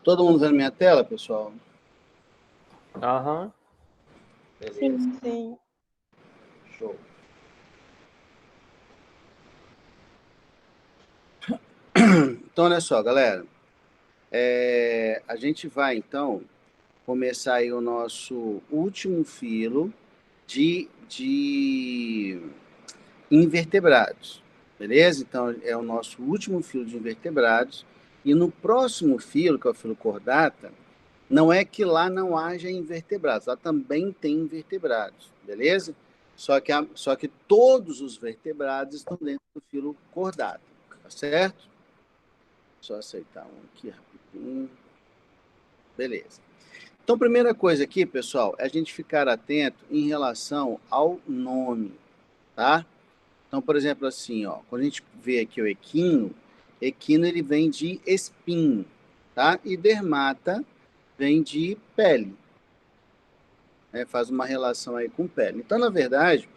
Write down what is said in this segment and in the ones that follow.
todo mundo vendo minha tela, pessoal? Aham. Beleza. Sim, sim. Show. Então, olha só, galera. A gente vai, então, começar aí o nosso último filo de invertebrados, beleza? Então, é o nosso último filo de invertebrados. E no próximo filo, que é o filo cordata, não é que lá não haja invertebrados, lá também tem invertebrados, beleza? Só que todos os vertebrados estão dentro do filo cordata, tá certo? Só aceitar um aqui rapidinho. Beleza. Então, primeira coisa aqui, pessoal, é a gente ficar atento em relação ao nome, tá? Então, por exemplo, assim, ó, quando a gente vê aqui o equino, equino ele vem de espinho, tá? E dermata vem de pele, né? Faz uma relação aí com pele. Então, na verdade,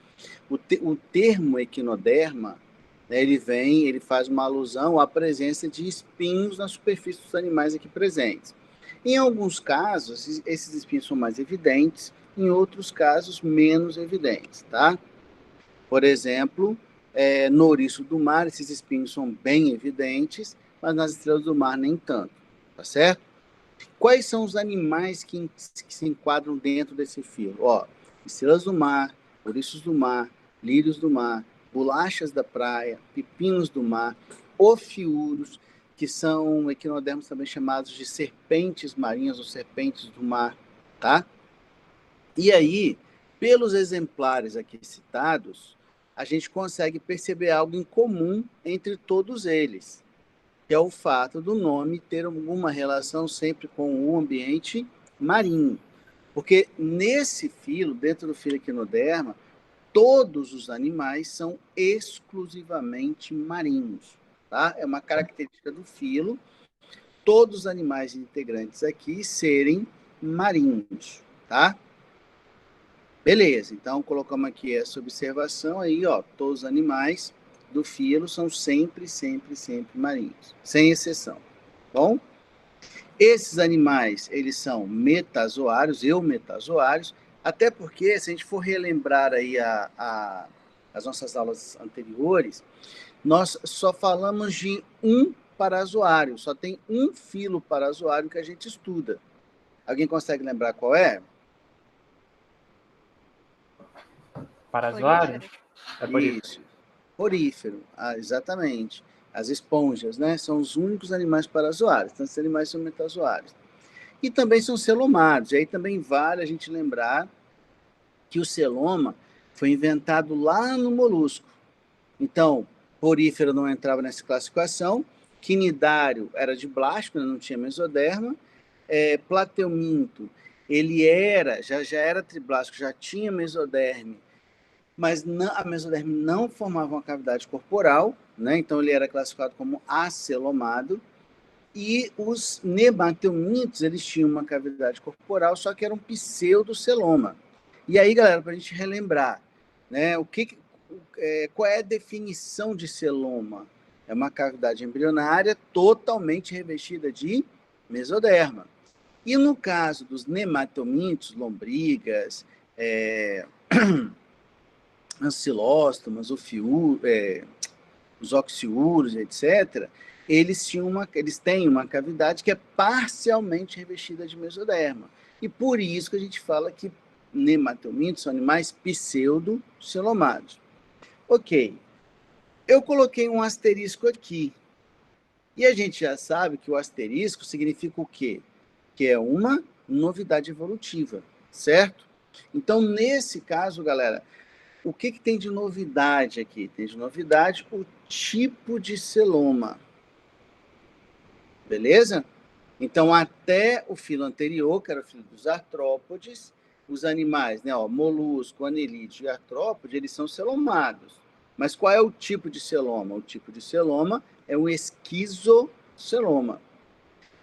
o termo equinoderma, né, ele faz uma alusão à presença de espinhos na superfície dos animais aqui presentes. Em alguns casos, esses espinhos são mais evidentes, em outros casos, menos evidentes, tá? Por exemplo, no ouriço do mar, esses espinhos são bem evidentes, mas nas estrelas do mar nem tanto, tá certo? Quais são os animais que se enquadram dentro desse filo? Ó, estrelas do mar, ouriços do mar, lírios do mar, bolachas da praia, pepinos do mar, ofiuros, que são equinodermos também chamados de serpentes marinhas ou serpentes do mar, tá? E aí, pelos exemplares aqui citados, a gente consegue perceber algo em comum entre todos eles, que é o fato do nome ter alguma relação sempre com o ambiente marinho. Porque nesse filo, dentro do filo equinoderma, todos os animais são exclusivamente marinhos. Tá? É uma característica do filo, todos os animais integrantes aqui serem marinhos. Tá? Beleza, então colocamos aqui essa observação aí, ó, todos os animais do filo são sempre marinhos, sem exceção. Bom, esses animais, eles são metazoários, eumetazoários, até porque, se a gente for relembrar aí as nossas aulas anteriores, nós só falamos de um parazoário, só tem um filo parazoário que a gente estuda. Alguém consegue lembrar qual é? Parazoário? É por isso. Isso. Porífero, exatamente. As esponjas, né? São os únicos animais parazoários. Então, esses animais são metazoários. E também são celomados. E aí também vale a gente lembrar que o celoma foi inventado lá no molusco. Então, porífero não entrava nessa classificação. Quinidário era de blástico, não tinha mesoderma. Plateuminto, ele já era triblástico, já tinha mesoderme, mas a mesoderme não formava uma cavidade corporal, né? Então ele era classificado como acelomado, e os nemateumintos, eles tinham uma cavidade corporal, só que era um pseudoceloma. E aí, galera, para a gente relembrar, né, qual é a definição de celoma? É uma cavidade embrionária totalmente revestida de mesoderma. E no caso dos nematomintos, lombrigas, ancilóstomas, os oxiúros, etc., eles têm uma cavidade que é parcialmente revestida de mesoderma. E por isso que a gente fala que nematomintos são animais pseudocelomados. Ok, eu coloquei um asterisco aqui. E a gente já sabe que o asterisco significa o quê? Que é uma novidade evolutiva, certo? Então, nesse caso, galera, o que tem de novidade aqui? Tem de novidade o tipo de celoma. Beleza? Então, até o filo anterior, que era o filo dos artrópodes, os animais, né, ó, molusco, anelídeo e artrópode, eles são celomados. Mas qual é o tipo de celoma? O tipo de celoma é o esquizoceloma.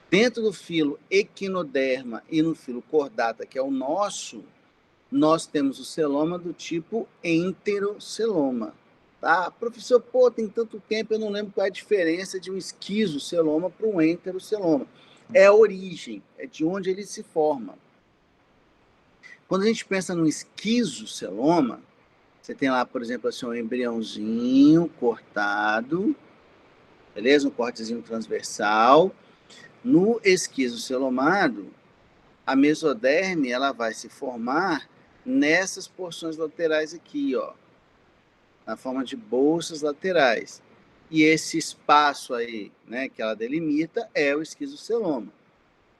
Dentro do filo equinoderma e no filo cordata, que é o nosso, nós temos o celoma do tipo enteroceloma. Tá? Professor, pô, tem tanto tempo, eu não lembro qual é a diferença de um esquizoceloma para um enteroceloma. é a origem, é de onde ele se forma. Quando a gente pensa no esquizoceloma, você tem lá, por exemplo, assim, um embriãozinho cortado, beleza? Um cortezinho transversal. No esquizocelomado, a mesoderme ela vai se formar nessas porções laterais aqui, ó, na forma de bolsas laterais. E esse espaço aí, né, que ela delimita, é o esquizoceloma.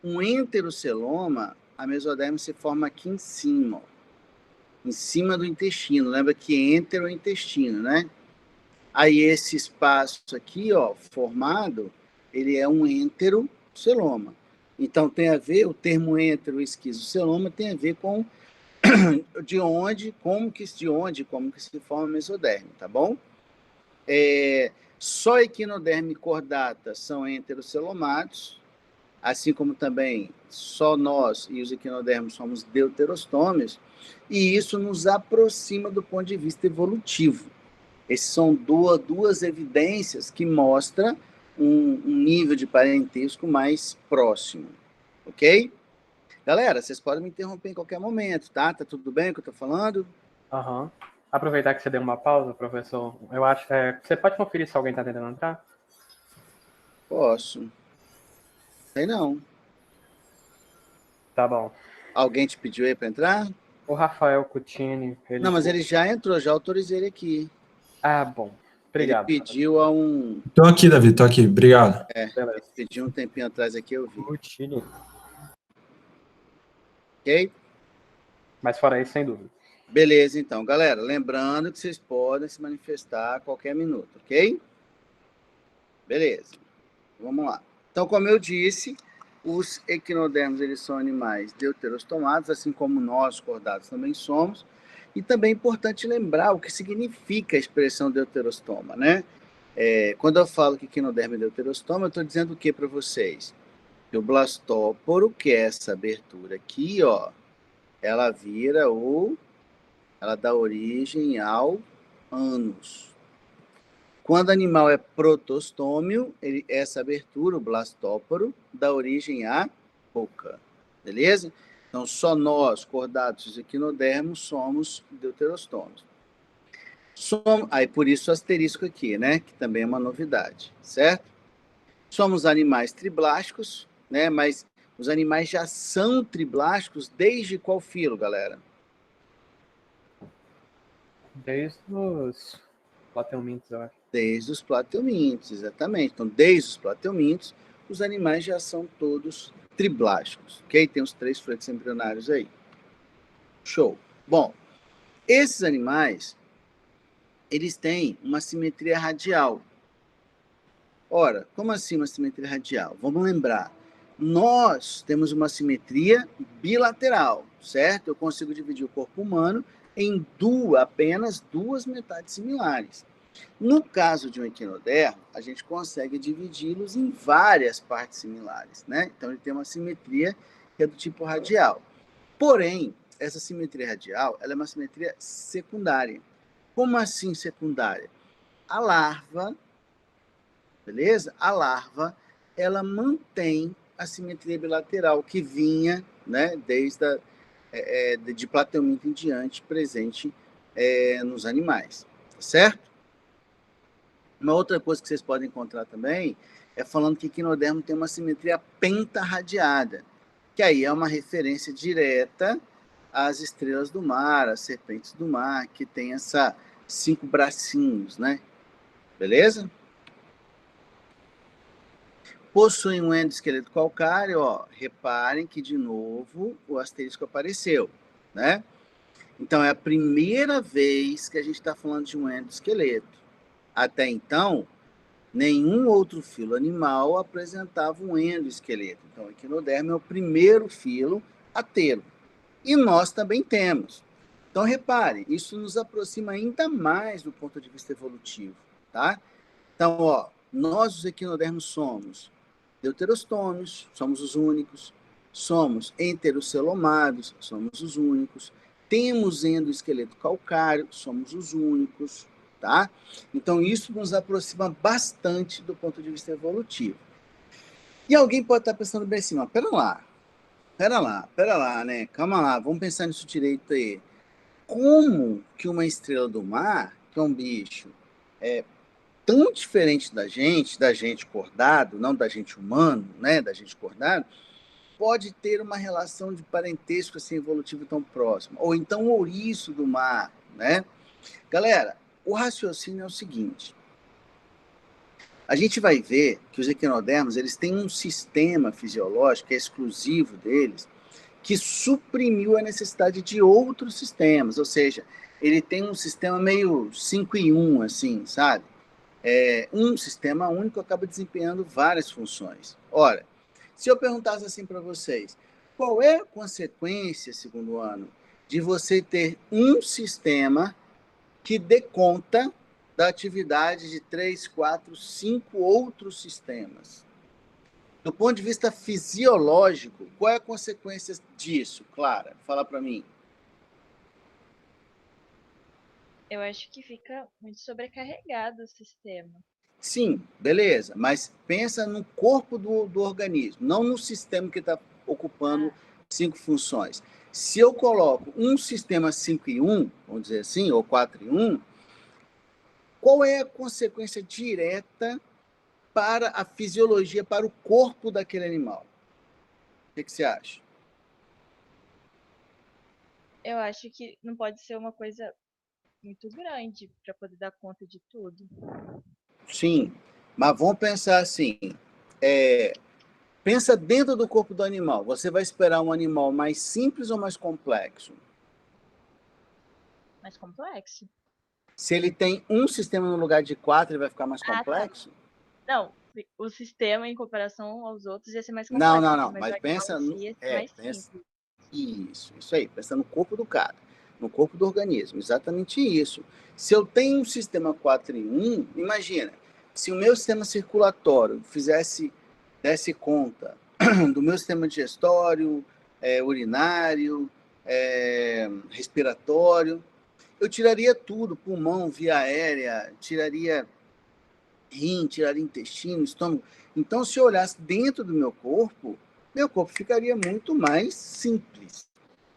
Um enteroceloma, a mesoderme se forma aqui em cima, ó, em cima do intestino. Lembra que entero é o intestino, né? Aí esse espaço aqui, ó, formado, ele é um enteroceloma. Então tem a ver, o termo enteroesquizoceloma tem a ver com como que se forma a mesoderme, tá bom? Só equinoderme e cordata são enterocelomados, assim como também só nós e os equinodermos somos deuterostômios, e isso nos aproxima do ponto de vista evolutivo. Essas são duas evidências que mostram um nível de parentesco mais próximo, ok? Galera, vocês podem me interromper em qualquer momento, tá? Tá tudo bem o que eu tô falando? Aham. Aproveitar que você deu uma pausa, professor, eu acho você pode conferir se alguém está tentando entrar? Posso. Sei não. Tá bom. Alguém te pediu aí para entrar? O Rafael Cutini, Não, mas ele já entrou, já autorizei ele aqui. Ah, bom. Ele Obrigado. pediu há um... Tô aqui, Davi, tô aqui. Obrigado. Ele pediu um tempinho atrás aqui, eu vi. Cutini. Ok? Mas fora isso, sem dúvida. Beleza, então. Galera, lembrando que vocês podem se manifestar a qualquer minuto, ok? Beleza. Vamos lá. Então, como eu disse, os equinodermos, eles são animais deuterostomados, assim como nós, cordados, também somos. E também é importante lembrar o que significa a expressão deuterostoma, né? Quando eu falo que equinodermo é deuterostoma, eu estou dizendo o que para vocês? Que o blastóporo, que é essa abertura aqui, ó, ela dá origem ao ânus. Quando o animal é protostômio, essa abertura, o blastóporo, dá origem à boca, beleza? Então, só nós, cordatos e equinodermos, somos deuterostômios. Aí, por isso, o asterisco aqui, né? Que também é uma novidade, certo? Somos animais triblásticos, né? Mas os animais já são triblásticos desde qual filo, galera? Desde os plateumintos, eu acho. Desde os plateumintos, exatamente. Então, desde os plateumintos, os animais já são todos triblásticos, ok? Tem os 3 fletos embrionários aí. Show. Bom, esses animais, eles têm uma simetria radial. Ora, como assim uma simetria radial? Vamos lembrar. Nós temos uma simetria bilateral, certo? Eu consigo dividir o corpo humano em apenas duas metades similares. No caso de um equinodermo, a gente consegue dividi-los em várias partes similares, né? Então, ele tem uma simetria que é do tipo radial. Porém, essa simetria radial, ela é uma simetria secundária. Como assim secundária? A larva, beleza? A larva, ela mantém a simetria bilateral que vinha, né, desde de plateuminto em diante, presente nos animais, certo? Uma outra coisa que vocês podem encontrar também é falando que equinodermo tem uma simetria pentarradiada, que aí é uma referência direta às estrelas do mar, às serpentes do mar, que tem 5 bracinhos, né? Beleza? Possuem um endoesqueleto calcáreo, ó. Reparem que, de novo, o asterisco apareceu, né? Então, é a primeira vez que a gente está falando de um endoesqueleto. Até então, nenhum outro filo animal apresentava um endoesqueleto. Então, o equinodermo é o primeiro filo a tê-lo. E nós também temos. Então, repare, isso nos aproxima ainda mais do ponto de vista evolutivo, tá? Então, ó, nós, os equinodermos, somos deuterostômios, somos os únicos. Somos enterocelomados, somos os únicos. Temos endoesqueleto calcáreo, somos os únicos, tá? Então, isso nos aproxima bastante do ponto de vista evolutivo. E alguém pode estar pensando bem assim, mas pera lá, né? Calma lá, vamos pensar nisso direito aí. Como que uma estrela do mar, que é um bicho tão diferente da gente acordado, não da gente humano, né? Da gente acordado, pode ter uma relação de parentesco assim, evolutivo tão próxima? Ou então o ouriço do mar, né? Galera, o raciocínio é o seguinte. A gente vai ver que os equinodermos eles têm um sistema fisiológico que é exclusivo deles, que suprimiu a necessidade de outros sistemas, ou seja, ele tem um sistema meio 5 em 1, assim, sabe? Um sistema único acaba desempenhando várias funções. Ora, se eu perguntasse assim para vocês, qual é a consequência, segundo ano, de você ter um sistema que dê conta da atividade de 3, 4, 5 outros sistemas? Do ponto de vista fisiológico, qual é a consequência disso, Clara? Fala para mim. Eu acho que fica muito sobrecarregado o sistema. Sim, beleza, mas pensa no corpo do organismo, não no sistema que está ocupando 5 funções. Se eu coloco um sistema 5 em 1, vamos dizer assim, ou 4 em 1, qual é a consequência direta para a fisiologia, para o corpo daquele animal? O que você acha? Eu acho que não pode ser uma coisa muito grande para poder dar conta de tudo. Sim, mas vamos pensar assim, pensa dentro do corpo do animal. Você vai esperar um animal mais simples ou mais complexo? Mais complexo. Se ele tem um sistema no lugar de 4, ele vai ficar mais complexo? Tá. Não, o sistema em comparação aos outros ia ser mais Não, complexo. não, não. Mas Mas o animal pensa em no. si ia ser mais Pensa. simples. Isso aí. Pensa no corpo do cara, no corpo do organismo. Exatamente isso. Se eu tenho um sistema 4 em 1, imagina, se o meu sistema circulatório desse conta do meu sistema digestório, urinário, respiratório, eu tiraria tudo, pulmão, via aérea, tiraria rim, tiraria intestino, estômago. Então, se eu olhasse dentro do meu corpo ficaria muito mais simples.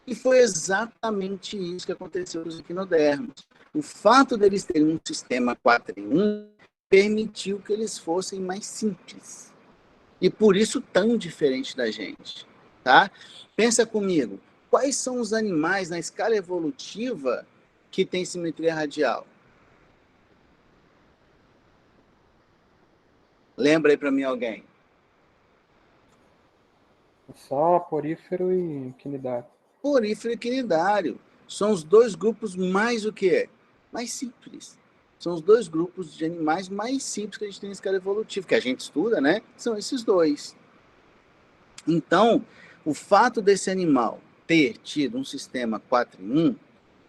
E foi exatamente isso que aconteceu com os equinodermos. O fato deles terem um sistema 4 em 1 permitiu que eles fossem mais simples. E por isso tão diferente da gente. Tá? Pensa comigo, quais são os animais na escala evolutiva que têm simetria radial? Lembra aí para mim alguém. Só porífero e quinidário. Porífero e quinidário. São os dois grupos mais o quê? Mais simples. São os dois grupos de animais mais simples que a gente tem na escala evolutiva, que a gente estuda, né? São esses dois. Então, o fato desse animal ter tido um sistema 4 em 1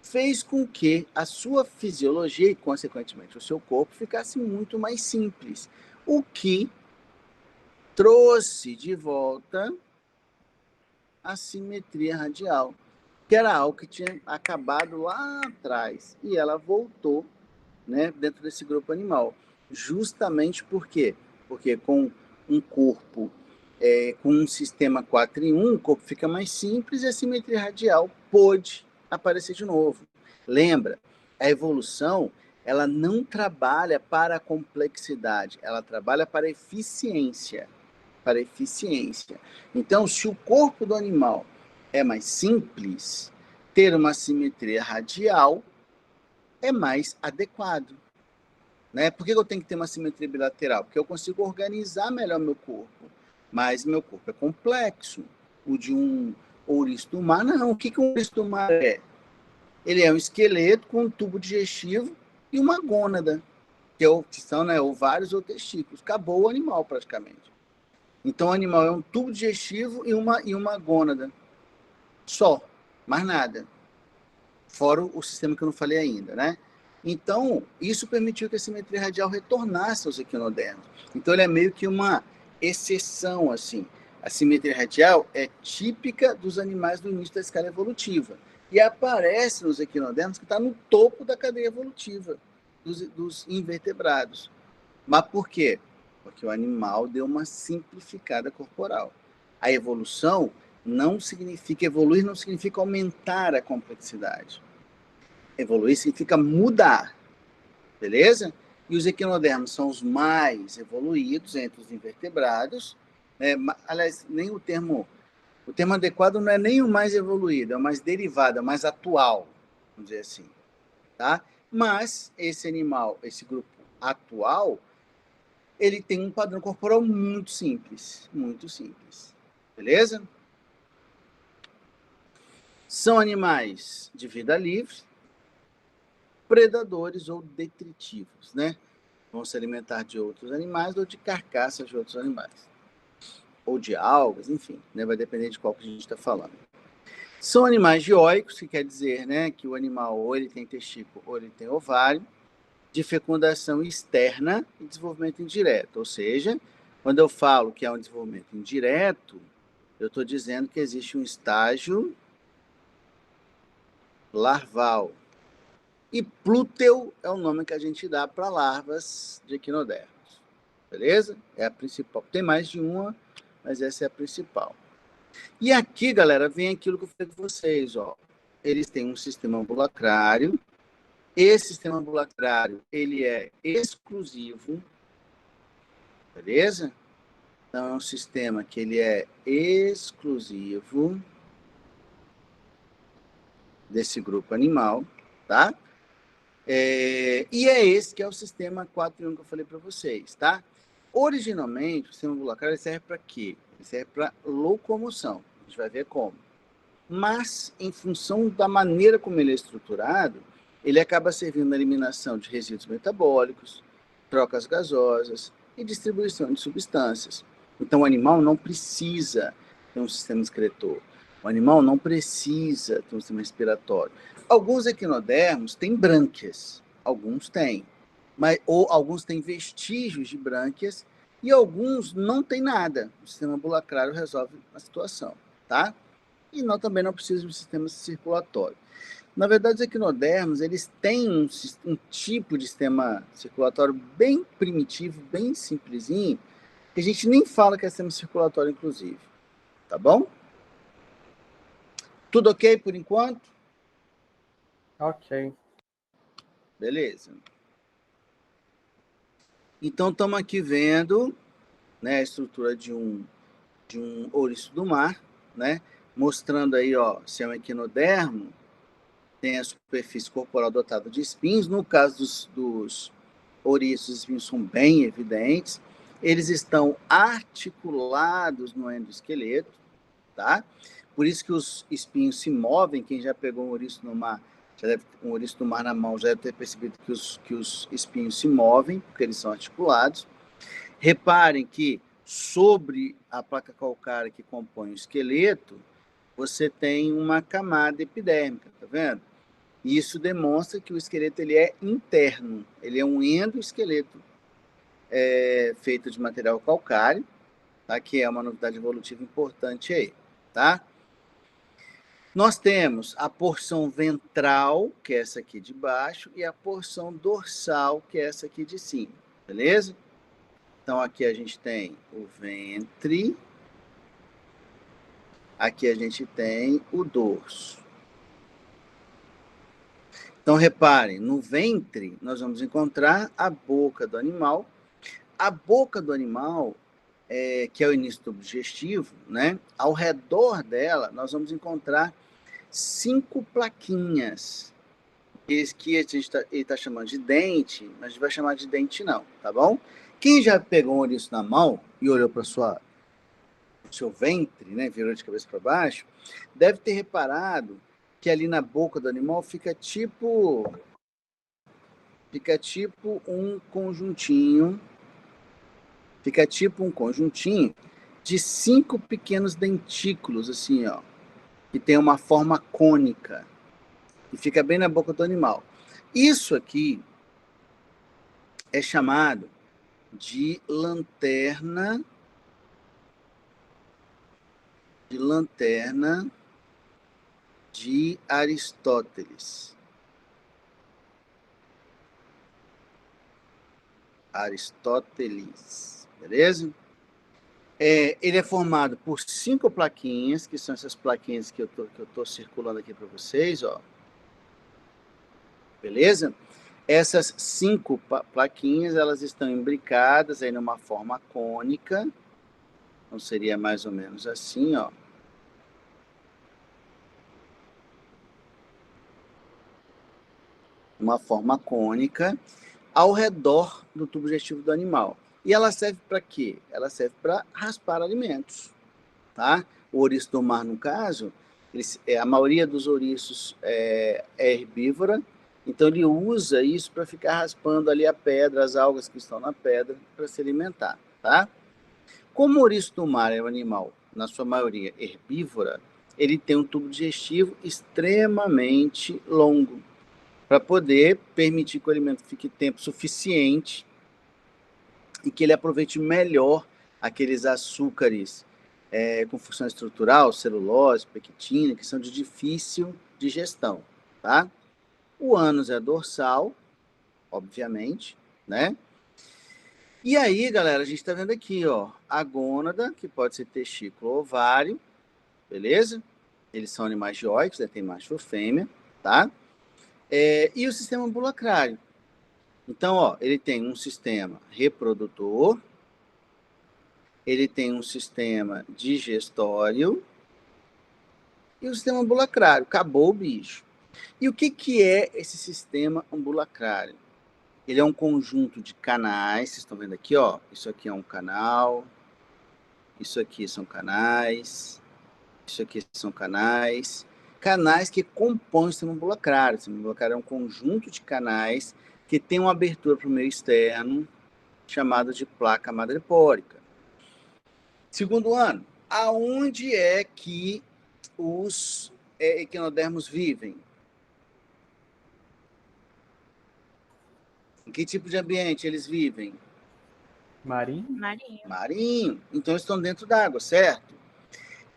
fez com que a sua fisiologia e, consequentemente, o seu corpo ficasse muito mais simples. O que trouxe de volta a simetria radial, que era algo que tinha acabado lá atrás. E ela voltou, né, dentro desse grupo animal. Justamente por quê? Porque com um corpo, com um sistema 4 em 1, o corpo fica mais simples e a simetria radial pôde aparecer de novo. Lembra, a evolução ela não trabalha para a complexidade, ela trabalha para a eficiência. Para a eficiência. Então, se o corpo do animal é mais simples, ter uma simetria radial é mais adequado. Né? Por que eu tenho que ter uma simetria bilateral? Porque eu consigo organizar melhor meu corpo. Mas meu corpo é complexo. O de um ouriço do mar, não. O que um ouriço do mar é? Ele é um esqueleto com um tubo digestivo e uma gônada, que são, né, ovários ou testículos. Acabou o animal, praticamente. Então, o animal é um tubo digestivo e uma gônada. Só. Mais nada. Fora o sistema que eu não falei ainda, né? Então, isso permitiu que a simetria radial retornasse aos equinodermos. Então, ele é meio que uma exceção, assim. A simetria radial é típica dos animais do início da escala evolutiva. E aparece nos equinodermos que está no topo da cadeia evolutiva dos invertebrados. Mas por quê? porque o animal deu uma simplificada corporal. A evolução não significa evoluir, não significa aumentar a complexidade. Evoluir significa mudar, beleza? E os equinodermos são os mais evoluídos entre os invertebrados. Aliás, nem o termo adequado não é nem o mais evoluído, é o mais derivado, é o mais atual, vamos dizer assim, tá? Mas esse animal, esse grupo atual, ele tem um padrão corporal muito simples, beleza? São animais de vida livre, predadores ou detritivos, né? Vão se alimentar de outros animais ou de carcaças de outros animais. Ou de algas, enfim, né? Vai depender de qual que a gente está falando. São animais dioicos, que quer dizer, né, que o animal ou ele tem testículo ou ele tem ovário, de fecundação externa e desenvolvimento indireto. Ou seja, quando eu falo que é um desenvolvimento indireto, eu estou dizendo que existe um estágio larval. E plúteo é o nome que a gente dá para larvas de equinodermos. Beleza? É a principal. Tem mais de uma, mas essa é a principal. E aqui, galera, vem aquilo que eu falei com vocês, ó. Eles têm um sistema ambulacrário. Esse sistema ambulacrário, ele é exclusivo, beleza? Então, é um sistema que ele é exclusivo desse grupo animal, tá? E é esse que é o sistema 4 em 1 que eu falei para vocês, tá? Originalmente, o sistema ambulacrário serve para quê? Ele serve para locomoção. A gente vai ver como. Mas, em função da maneira como ele é estruturado, ele acaba servindo na eliminação de resíduos metabólicos, trocas gasosas e distribuição de substâncias. Então, o animal não precisa ter um sistema excretor. O animal não precisa ter um sistema respiratório. Alguns equinodermos têm brânquias, alguns têm, ou alguns têm vestígios de brânquias e alguns não têm nada. O sistema ambulacrário resolve a situação, tá? E também não precisa de um sistema circulatório. Na verdade, os equinodermos, eles têm um tipo de sistema circulatório bem primitivo, bem simplesinho, que a gente nem fala que é sistema circulatório, inclusive. Tá bom? Tudo ok por enquanto? Ok. Beleza. Então, estamos aqui vendo, né, a estrutura de um ouriço do mar, né, mostrando aí, ó, se é um equinodermo, tem a superfície corporal dotada de espinhos. No caso dos ouriços, os espinhos são bem evidentes. Eles estão articulados no endoesqueleto, tá? Por isso que os espinhos se movem. Quem já pegou um ouriço no mar, um ouriço do mar na mão, já deve ter percebido que os espinhos se movem, porque eles são articulados. Reparem que sobre a placa calcária que compõe o esqueleto, você tem uma camada epidérmica, tá vendo? E isso demonstra que o esqueleto ele é interno, ele é um endoesqueleto feito de material calcário, tá? Que é uma novidade evolutiva importante aí, tá? Nós temos a porção ventral, que é essa aqui de baixo, e a porção dorsal, que é essa aqui de cima, beleza? Então, aqui a gente tem o ventre, aqui a gente tem o dorso. Então, reparem, no ventre, nós vamos encontrar a boca do animal. A boca do animal, que é o início do digestivo, né? Ao redor dela, nós vamos encontrar 5 plaquinhas, que a gente está chamando de dente, mas a gente vai chamar de dente não, tá bom? Quem já pegou um ouriço na mão e olhou para o seu ventre, né, virou de cabeça para baixo, deve ter reparado que ali na boca do animal fica tipo um conjuntinho, de 5 pequenos dentículos, assim, ó, que tem uma forma cônica, e fica bem na boca do animal. Isso aqui é chamado de lanterna de Aristóteles. Aristóteles, beleza? Ele é formado por 5 plaquinhas, que são essas plaquinhas que eu tô circulando aqui para vocês, ó. Beleza? Essas 5 plaquinhas, elas estão imbricadas aí numa forma cônica. Então, seria mais ou menos assim, ó. Uma forma cônica ao redor do tubo digestivo do animal. E ela serve para quê? Ela serve para raspar alimentos, tá? O ouriço do mar, no caso, a maioria dos ouriços é herbívora, então ele usa isso para ficar raspando ali a pedra, as algas que estão na pedra, para se alimentar, tá? Como o ouriço do mar é um animal, na sua maioria, herbívora, ele tem um tubo digestivo extremamente longo, para poder permitir que o alimento fique tempo suficiente e que ele aproveite melhor aqueles açúcares com função estrutural, celulose, pectina, que são de difícil digestão, tá? O ânus é dorsal, obviamente, né? E aí, galera, a gente está vendo aqui, ó, a gônada, que pode ser testículo ou ovário, beleza? Eles são animais dioicos, né? Tem macho ou fêmea, tá? E o sistema ambulacrário. Então, ó, ele tem um sistema reprodutor, ele tem um sistema digestório e o sistema ambulacrário. Acabou o bicho. E o que é esse sistema ambulacrário? Ele é um conjunto de canais, vocês estão vendo aqui, ó, isso aqui é um canal, isso aqui são canais, isso aqui são canais, canais que compõem o sistema ambulacrário. O sistema ambulacrário é um conjunto de canais que tem uma abertura para o meio externo, chamada de placa madrepórica. Segundo ano, aonde é que os equinodermos vivem? Em que tipo de ambiente eles vivem? Marinho? Marinho. Então, estão dentro d'água, certo?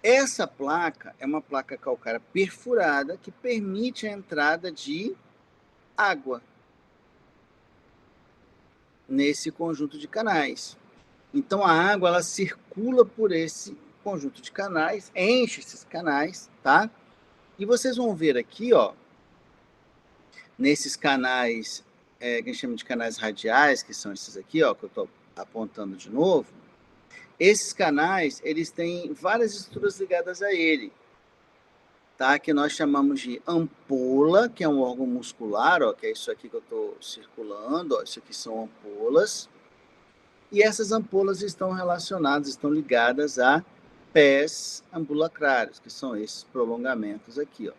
Essa placa é uma placa calcária perfurada que permite a entrada de água nesse conjunto de canais. Então, a água ela circula por esse conjunto de canais, enche esses canais, tá? E vocês vão ver aqui, ó, nesses canais, que a gente chama de canais radiais, que são esses aqui, ó, que eu estou apontando de novo. Esses canais, eles têm várias estruturas ligadas a ele, tá? Que nós chamamos de ampola, que é um órgão muscular, ó, que é isso aqui que eu estou circulando, ó, isso aqui são ampolas. E essas ampolas estão relacionadas, estão ligadas a pés ambulacrários, que são esses prolongamentos aqui, ó.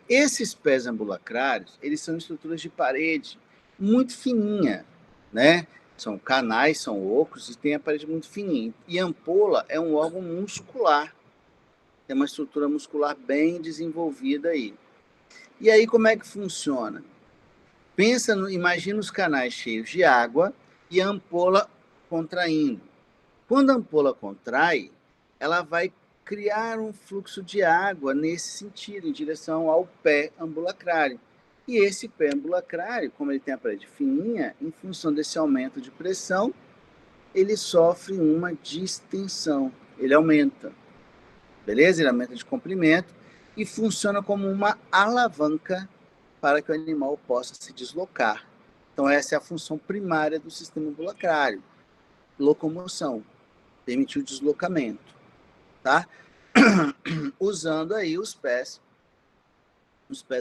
Esses pés ambulacrários, eles são estruturas de parede muito fininha, né? São canais, são ocos e tem a parede muito fininha. E ampola é um órgão muscular, tem uma estrutura muscular bem desenvolvida aí. E aí como é que funciona? Imagina os canais cheios de água e a ampola contraindo. Quando a ampola contrai, ela vai criar um fluxo de água nesse sentido, em direção ao pé ambulacrário. E esse pé ambulacrário, como ele tem a parede fininha, em função desse aumento de pressão, ele sofre uma distensão, ele aumenta, beleza? Ele aumenta de comprimento e funciona como uma alavanca para que o animal possa se deslocar. Então, essa é a função primária do sistema ambulacrário, locomoção, permitir o deslocamento, tá? Usando aí os pés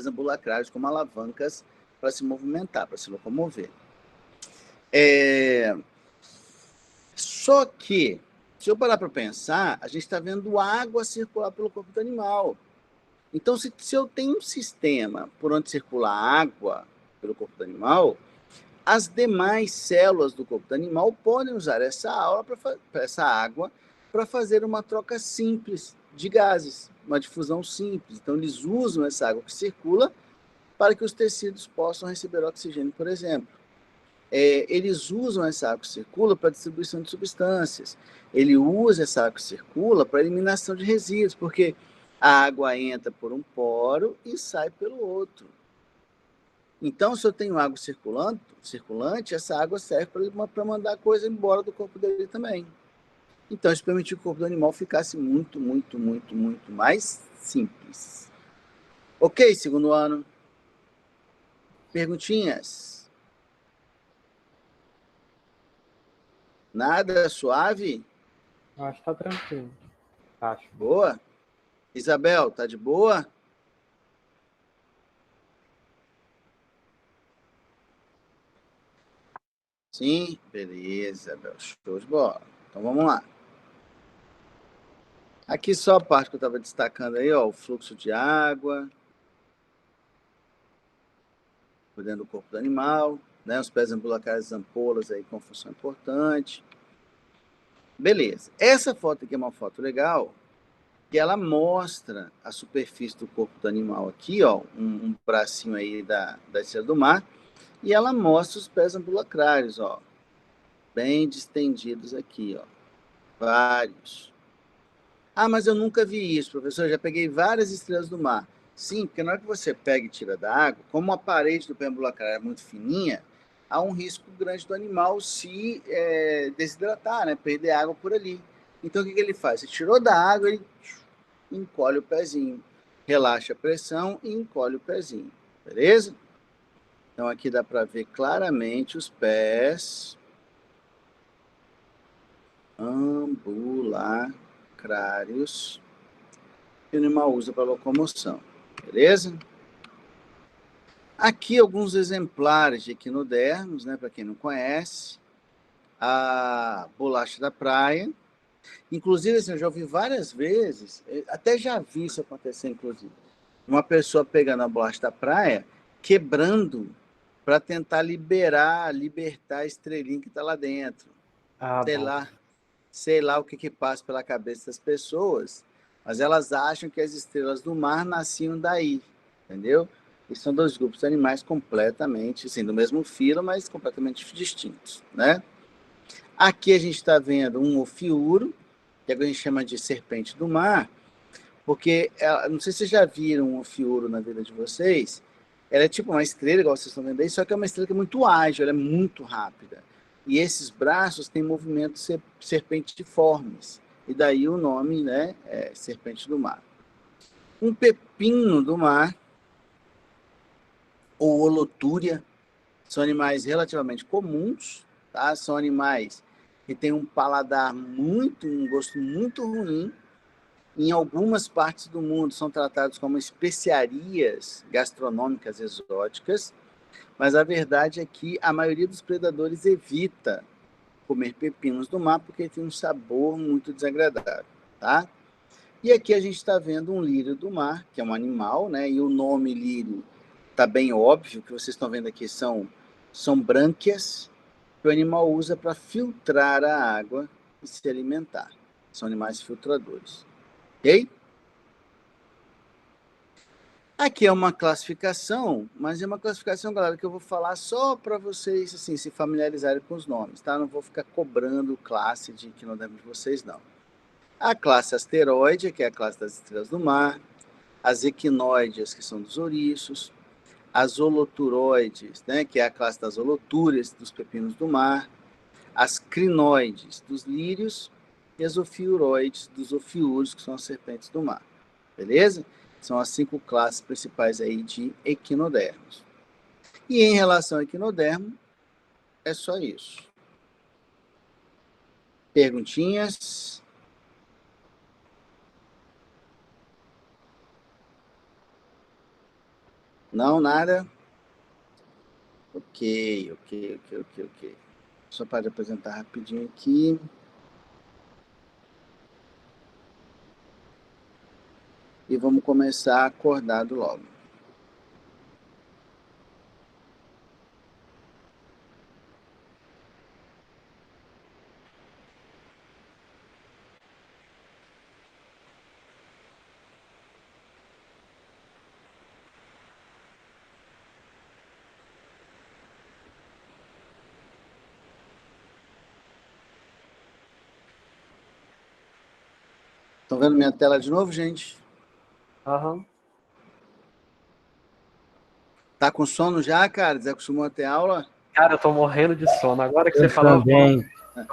ambulacrários como alavancas para se movimentar, para se locomover. Só que, se eu parar para pensar, a gente está vendo água circular pelo corpo do animal. Então, se eu tenho um sistema por onde circula água pelo corpo do animal, as demais células do corpo do animal podem usar essa água para fazer uma troca simples de gases, uma difusão simples. Então, eles usam essa água que circula para que os tecidos possam receber oxigênio, por exemplo. Eles usam essa água que circula para distribuição de substâncias. Ele usa essa água que circula para eliminação de resíduos, porque a água entra por um poro e sai pelo outro. Então, se eu tenho água circulante, essa água serve para mandar a coisa embora do corpo dele também. Então, isso permitiu que o corpo do animal ficasse muito, muito, muito, muito mais simples. Ok, segundo ano. Perguntinhas? Nada suave? Eu acho que tá tranquilo. Acho. Boa. Isabel, tá de boa? Sim? Beleza, Isabel. Show de bola. Então, vamos lá. Aqui só a parte que eu estava destacando aí, ó, o fluxo de água por dentro do corpo do animal, né? Os pés ambulacrais, ampolas aí com função importante. Beleza. Essa foto aqui é uma foto legal, que ela mostra a superfície do corpo do animal aqui, ó, um bracinho aí da estrela do mar, e ela mostra os pés ambulacrais, ó, bem distendidos aqui, ó, vários. Ah, mas eu nunca vi isso, professor, eu já peguei várias estrelas do mar. Sim, porque na hora que você pega e tira da água, como a parede do pé ambulacral é muito fininha, há um risco grande do animal se desidratar, né, perder água por ali. Então, o que ele faz? Você tirou da água, ele encolhe o pezinho, relaxa a pressão e encolhe o pezinho, beleza? Então aqui dá para ver claramente os pés ambulacrários que o animal usa para locomoção, beleza? Aqui alguns exemplares de equinodermos, né, para quem não conhece, a bolacha da praia. Inclusive, assim, eu já ouvi várias vezes, até já vi isso acontecer, inclusive, uma pessoa pegando a bolacha da praia, quebrando para tentar libertar a estrelinha que está lá dentro. Ah, Sei bom. lá, sei lá o que passa pela cabeça das pessoas, mas elas acham que as estrelas do mar nasciam daí, entendeu? E são dois grupos de animais completamente, assim, do mesmo filo, mas completamente distintos, né? Aqui a gente está vendo um ofiuro, que a gente chama de serpente do mar, porque, não sei se vocês já viram um ofiuro na vida de vocês, ela é tipo uma estrela, igual vocês estão vendo aí, só que é uma estrela que é muito ágil, ela é muito rápida. E esses braços têm movimentos serpentiformes, e daí o nome, né, é serpente do mar. Um pepino do mar, ou holotúria, são animais relativamente comuns, tá? São animais que têm um paladar um gosto muito ruim. Em algumas partes do mundo são tratados como especiarias gastronômicas exóticas, mas a verdade é que a maioria dos predadores evita comer pepinos do mar porque tem um sabor muito desagradável, tá? E aqui a gente está vendo um lírio do mar, que é um animal, né? E o nome lírio está bem óbvio, o que vocês estão vendo aqui são brânquias que o animal usa para filtrar a água e se alimentar. São animais filtradores, ok? Aqui é uma classificação, mas é uma classificação, galera, que eu vou falar só para vocês assim, se familiarizarem com os nomes, tá? Não vou ficar cobrando classe de equinodermos de vocês, não. A classe asteroide, que é a classe das estrelas do mar, as equinoides, que são dos ouriços, as holoturoides, né, que é a classe das holotúrias, dos pepinos do mar, as crinoides, dos lírios, e as ofiuroides, dos ofiuros, que são as serpentes do mar. Beleza? São as 5 classes principais aí de equinodermos. E em relação ao equinodermo, é só isso. Perguntinhas? Não, nada? Ok. Só para apresentar rapidinho aqui. E vamos começar acordado logo. Estão vendo minha tela de novo, gente? Aham. Tá com sono já, cara? Desacostumou a ter aula? Cara, eu tô morrendo de sono. Agora que você Eu falou, também.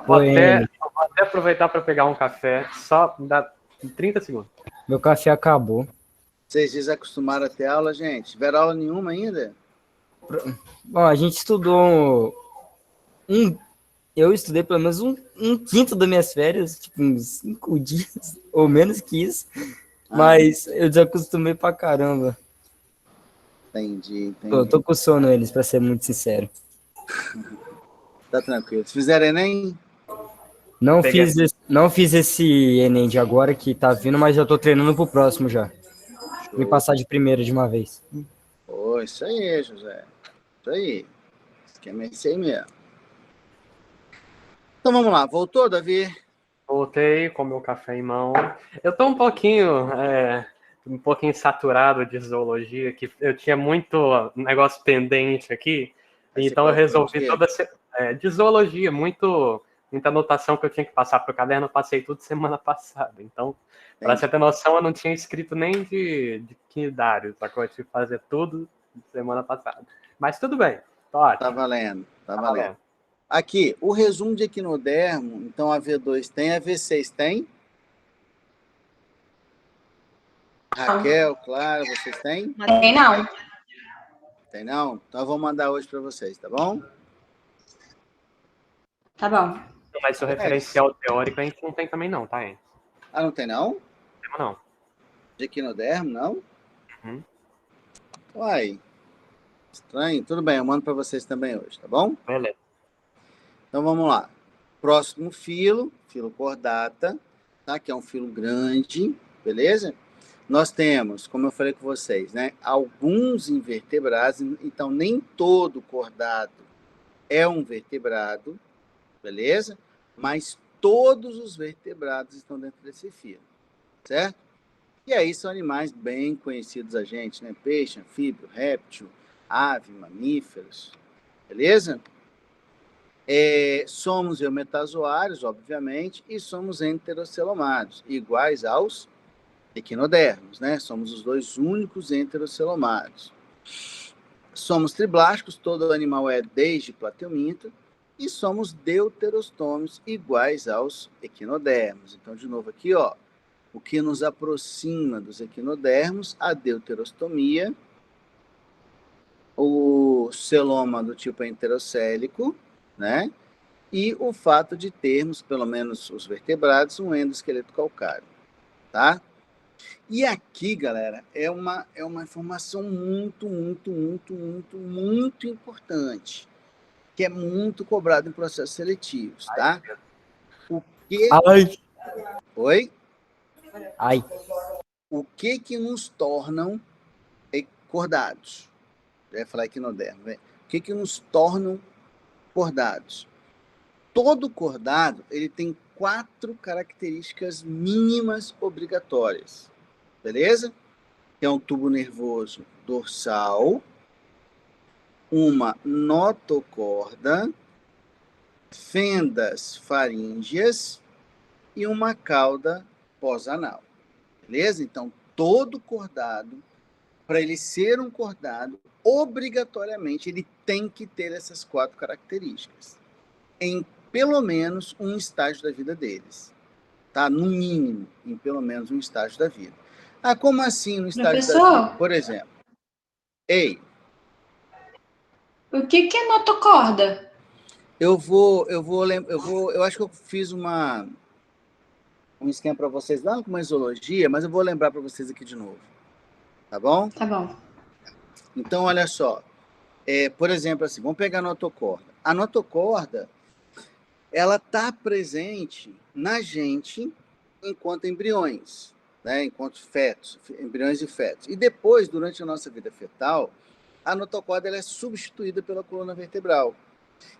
vou Foi. até aproveitar para pegar um café. Só dá 30 segundos. Meu café acabou. Vocês desacostumaram a ter aula, gente? Tiveram aula nenhuma ainda? Bom, a gente estudou eu estudei pelo menos um quinto das minhas férias, tipo uns 5 dias, ou menos que isso. Mas eu desacostumei pra caramba. Entendi. Tô com sono eles, pra ser muito sincero. Tá tranquilo. Vocês fizeram Enem? Não fiz esse Enem de agora que tá vindo, mas já tô treinando pro próximo já. Me passar de primeira de uma vez. Pô, isso aí, José. Isso aí. Esquema é esse aí mesmo. Então vamos lá. Voltou, Davi? Voltei com meu café em mão. Eu tô um pouquinho saturado de zoologia, que eu tinha muito negócio pendente aqui, Aí então eu resolvi você de zoologia, muita anotação que eu tinha que passar pro caderno, eu passei tudo semana passada. Então, para você ter noção, eu não tinha escrito nem de quinidário, sacou? Eu tive que fazer tudo semana passada. Mas tudo bem, tá ótimo. Tá valendo, tá valendo. Aqui, o resumo de equinodermo, então a V2 tem, a V6 tem? Raquel, Clara, vocês têm? Tem não. Tem não? Então eu vou mandar hoje para vocês, tá bom? Tá bom. Mas o referencial teórico a gente não tem também não, tá, hein? Ah, não tem não? Não. De equinodermo, não? Uhum. Uai, estranho. Tudo bem, eu mando para vocês também hoje, tá bom? Beleza. Então vamos lá. Próximo filo cordata, tá? Que é um filo grande, beleza? Nós temos, como eu falei com vocês, né? Alguns invertebrados, então nem todo cordado é um vertebrado, beleza? Mas todos os vertebrados estão dentro desse filo, certo? E aí são animais bem conhecidos a gente, né? Peixe, anfíbio, réptil, ave, mamíferos, beleza? Somos eumetazoários, obviamente, e somos enterocelomados, iguais aos equinodermos, né? Somos os dois únicos enterocelomados. Somos triblásticos, todo animal é desde plateuminta, e somos deuterostômios, iguais aos equinodermos. Então, de novo aqui, ó, o que nos aproxima dos equinodermos, a deuterostomia, o celoma do tipo enterocélico, né? E o fato de termos, pelo menos os vertebrados, um endoesqueleto calcário, tá? E aqui, galera, é uma informação muito importante, que é muito cobrado em processos seletivos, tá? O que... Ai. Oi? Ai. O que nos tornam cordados? Eu ia falar equinodermo, né? O que nos tornam cordados? Todo cordado, ele tem 4 características mínimas obrigatórias, beleza? Que é um tubo nervoso dorsal, uma notocorda, fendas faríngeas e uma cauda pós-anal, beleza? Então, todo cordado, para ele ser um cordado, obrigatoriamente ele tem que ter essas 4 características, em pelo menos um estágio da vida deles, tá? No mínimo, em pelo menos um estágio da vida. Ah, como assim no estágio da vida? Por exemplo, o que é notocorda? Eu acho que eu fiz um esquema para vocês lá com uma zoologia, mas eu vou lembrar para vocês aqui de novo, tá bom? Tá bom. Então, olha só, por exemplo, assim, vamos pegar a notocorda. A notocorda, ela está presente na gente enquanto embriões, né? Enquanto fetos, embriões e fetos. E depois, durante a nossa vida fetal, a notocorda ela é substituída pela coluna vertebral.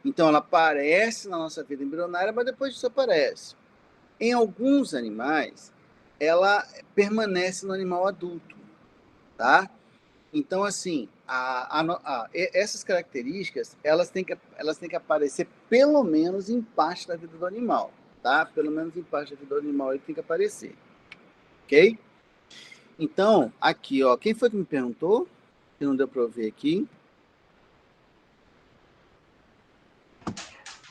Então, ela aparece na nossa vida embrionária, mas depois desaparece. Em alguns animais, ela permanece no animal adulto, tá? Então, assim, essas características, elas têm que aparecer pelo menos em parte da vida do animal, tá? Pelo menos em parte da vida do animal ele tem que aparecer, ok? Então, aqui, ó, quem foi que me perguntou? que não deu para ouvir aqui?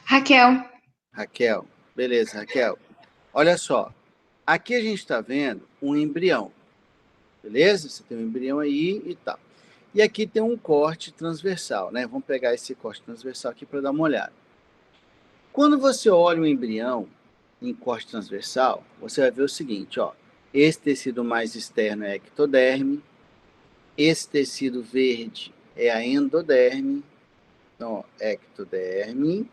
Raquel. Raquel. Beleza, Raquel. Olha só. Aqui a gente está vendo um embrião. Beleza? Você tem um embrião aí e tal. E aqui tem um corte transversal, né? Vamos pegar esse corte transversal aqui para dar uma olhada. Quando você olha um embrião em corte transversal, você vai ver o seguinte, ó. Esse tecido mais externo é a ectoderme. Esse tecido verde é a endoderme. Então, ó, ectoderme,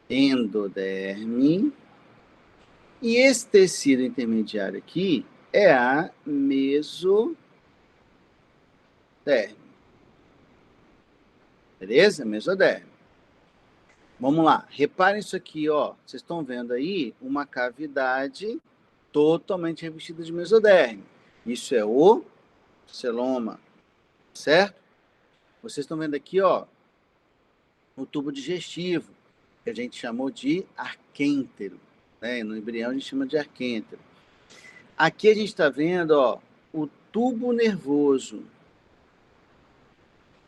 endoderme. E esse tecido intermediário aqui é a mesoderme. Beleza? Mesoderme. Vamos lá. Reparem isso aqui, ó. Vocês estão vendo aí uma cavidade totalmente revestida de mesoderme. Isso é o celoma, certo? Vocês estão vendo aqui, ó, o tubo digestivo, que a gente chamou de arquêntero, né? No embrião a gente chama de arquêntero. Aqui a gente está vendo, ó, o tubo nervoso.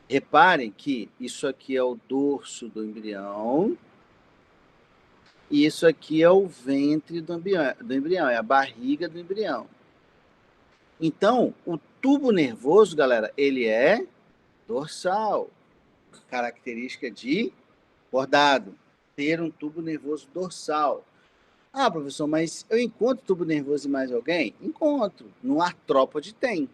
Reparem que isso aqui é o dorso do embrião e isso aqui é o ventre do embrião, é a barriga do embrião. Então, o tubo nervoso, galera, ele é dorsal, característica de bordado, ter um tubo nervoso dorsal. Ah, professor, mas eu encontro tubo nervoso em mais alguém? Encontro. No artrópode tem.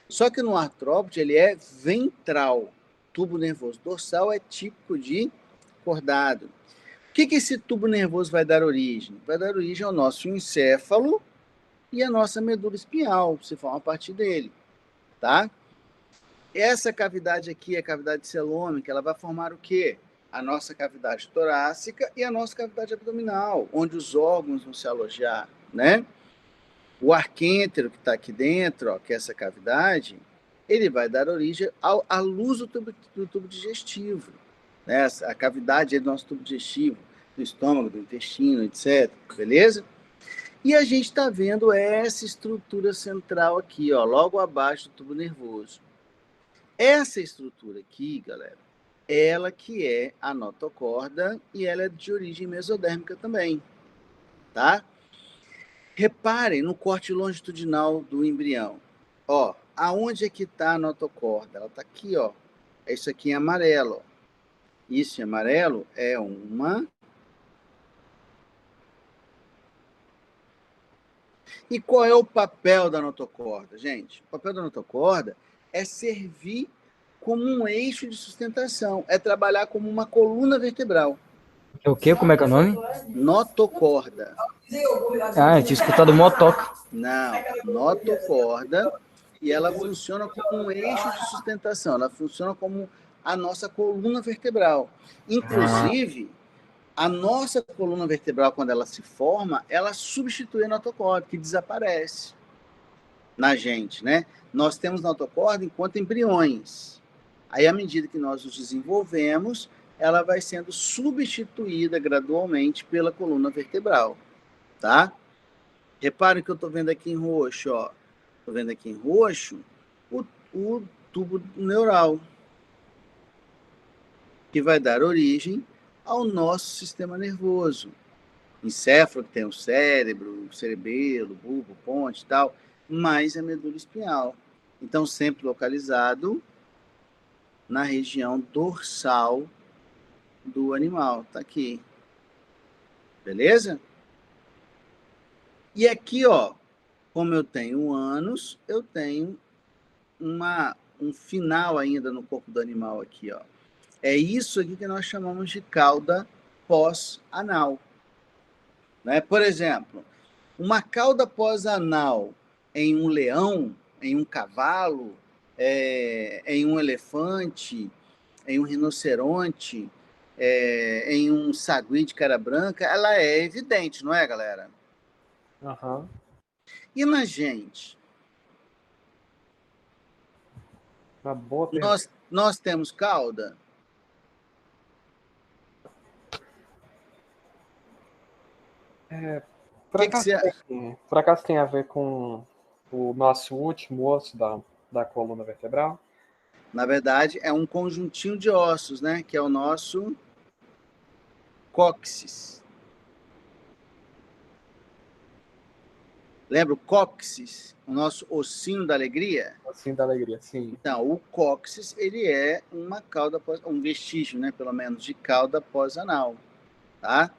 Só que no artrópode ele é ventral. Tubo nervoso dorsal é típico de cordado. O que esse tubo nervoso vai dar origem? Vai dar origem ao nosso encéfalo e à nossa medula espinhal, se forma a partir dele, tá? Essa cavidade aqui, a cavidade celômica, ela vai formar o quê? A nossa cavidade torácica e a nossa cavidade abdominal, onde os órgãos vão se alojar, né? O arquêntero que está aqui dentro, ó, que é essa cavidade, ele vai dar origem à luz do tubo digestivo, né? A cavidade é do nosso tubo digestivo, do estômago, do intestino, etc. Beleza? E a gente está vendo essa estrutura central aqui, ó, logo abaixo do tubo nervoso. Essa estrutura aqui, galera, ela que é a notocorda e ela é de origem mesodérmica também, tá? Reparem no corte longitudinal do embrião. Ó, aonde é que está a notocorda? Ela está aqui, ó. É isso aqui em amarelo. Ó. Isso em amarelo é uma... E qual é o papel da notocorda, gente? O papel da notocorda é servir como um eixo de sustentação, é trabalhar como uma coluna vertebral. É o quê? Como é que é o nome? Notocorda. Ah, eu tinha escutado motoca. Não, notocorda, e ela funciona como um eixo de sustentação, ela funciona como a nossa coluna vertebral. Inclusive, a nossa coluna vertebral, quando ela se forma, ela substitui a notocorda, que desaparece na gente, né? Nós temos notocorda enquanto embriões. Aí, à medida que nós os desenvolvemos, ela vai sendo substituída gradualmente pela coluna vertebral, tá? Reparem que eu estou vendo aqui em roxo, ó. Estou vendo aqui em roxo o tubo neural, que vai dar origem ao nosso sistema nervoso. Encéfalo, que tem o cérebro, o cerebelo, bulbo, ponte e tal, mais a medula espinhal. Então, sempre localizado na região dorsal do animal. Tá aqui. Beleza? E aqui, ó, como eu tenho ânus, eu tenho um final ainda no corpo do animal aqui, ó. É isso aqui que nós chamamos de cauda pós-anal. Né? Por exemplo, uma cauda pós-anal em um leão, em um cavalo, em um elefante, em um rinoceronte, em um sagui de cara branca, ela é evidente, não é, galera? Aham. E na gente? Uma boa pergunta. Nós temos cauda? Por Que acaso, você... por acaso tem a ver com o nosso último osso da coluna vertebral? Na verdade, é um conjuntinho de ossos, né? Que é o nosso cóccix. Lembra o cóccix? O nosso ossinho da alegria? Assim da alegria, sim. Então, o cóccix, ele é uma cauda, um vestígio, né? Pelo menos, de cauda pós-anal, tá?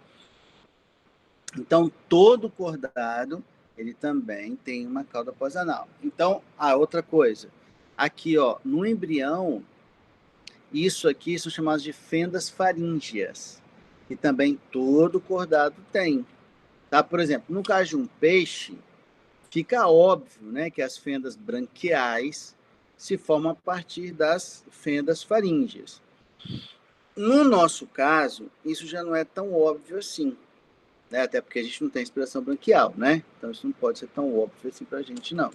Então, todo cordado, ele também tem uma cauda pós-anal. Então, a outra coisa, aqui, ó, no embrião, isso aqui são chamadas de fendas faríngeas, que também todo cordado tem, tá? Por exemplo, no caso de um peixe, fica óbvio, né, que as fendas branquiais se formam a partir das fendas faríngeas. No nosso caso, isso já não é tão óbvio assim, né? Até porque a gente não tem respiração branquial, né? Então isso não pode ser tão óbvio assim para a gente, não.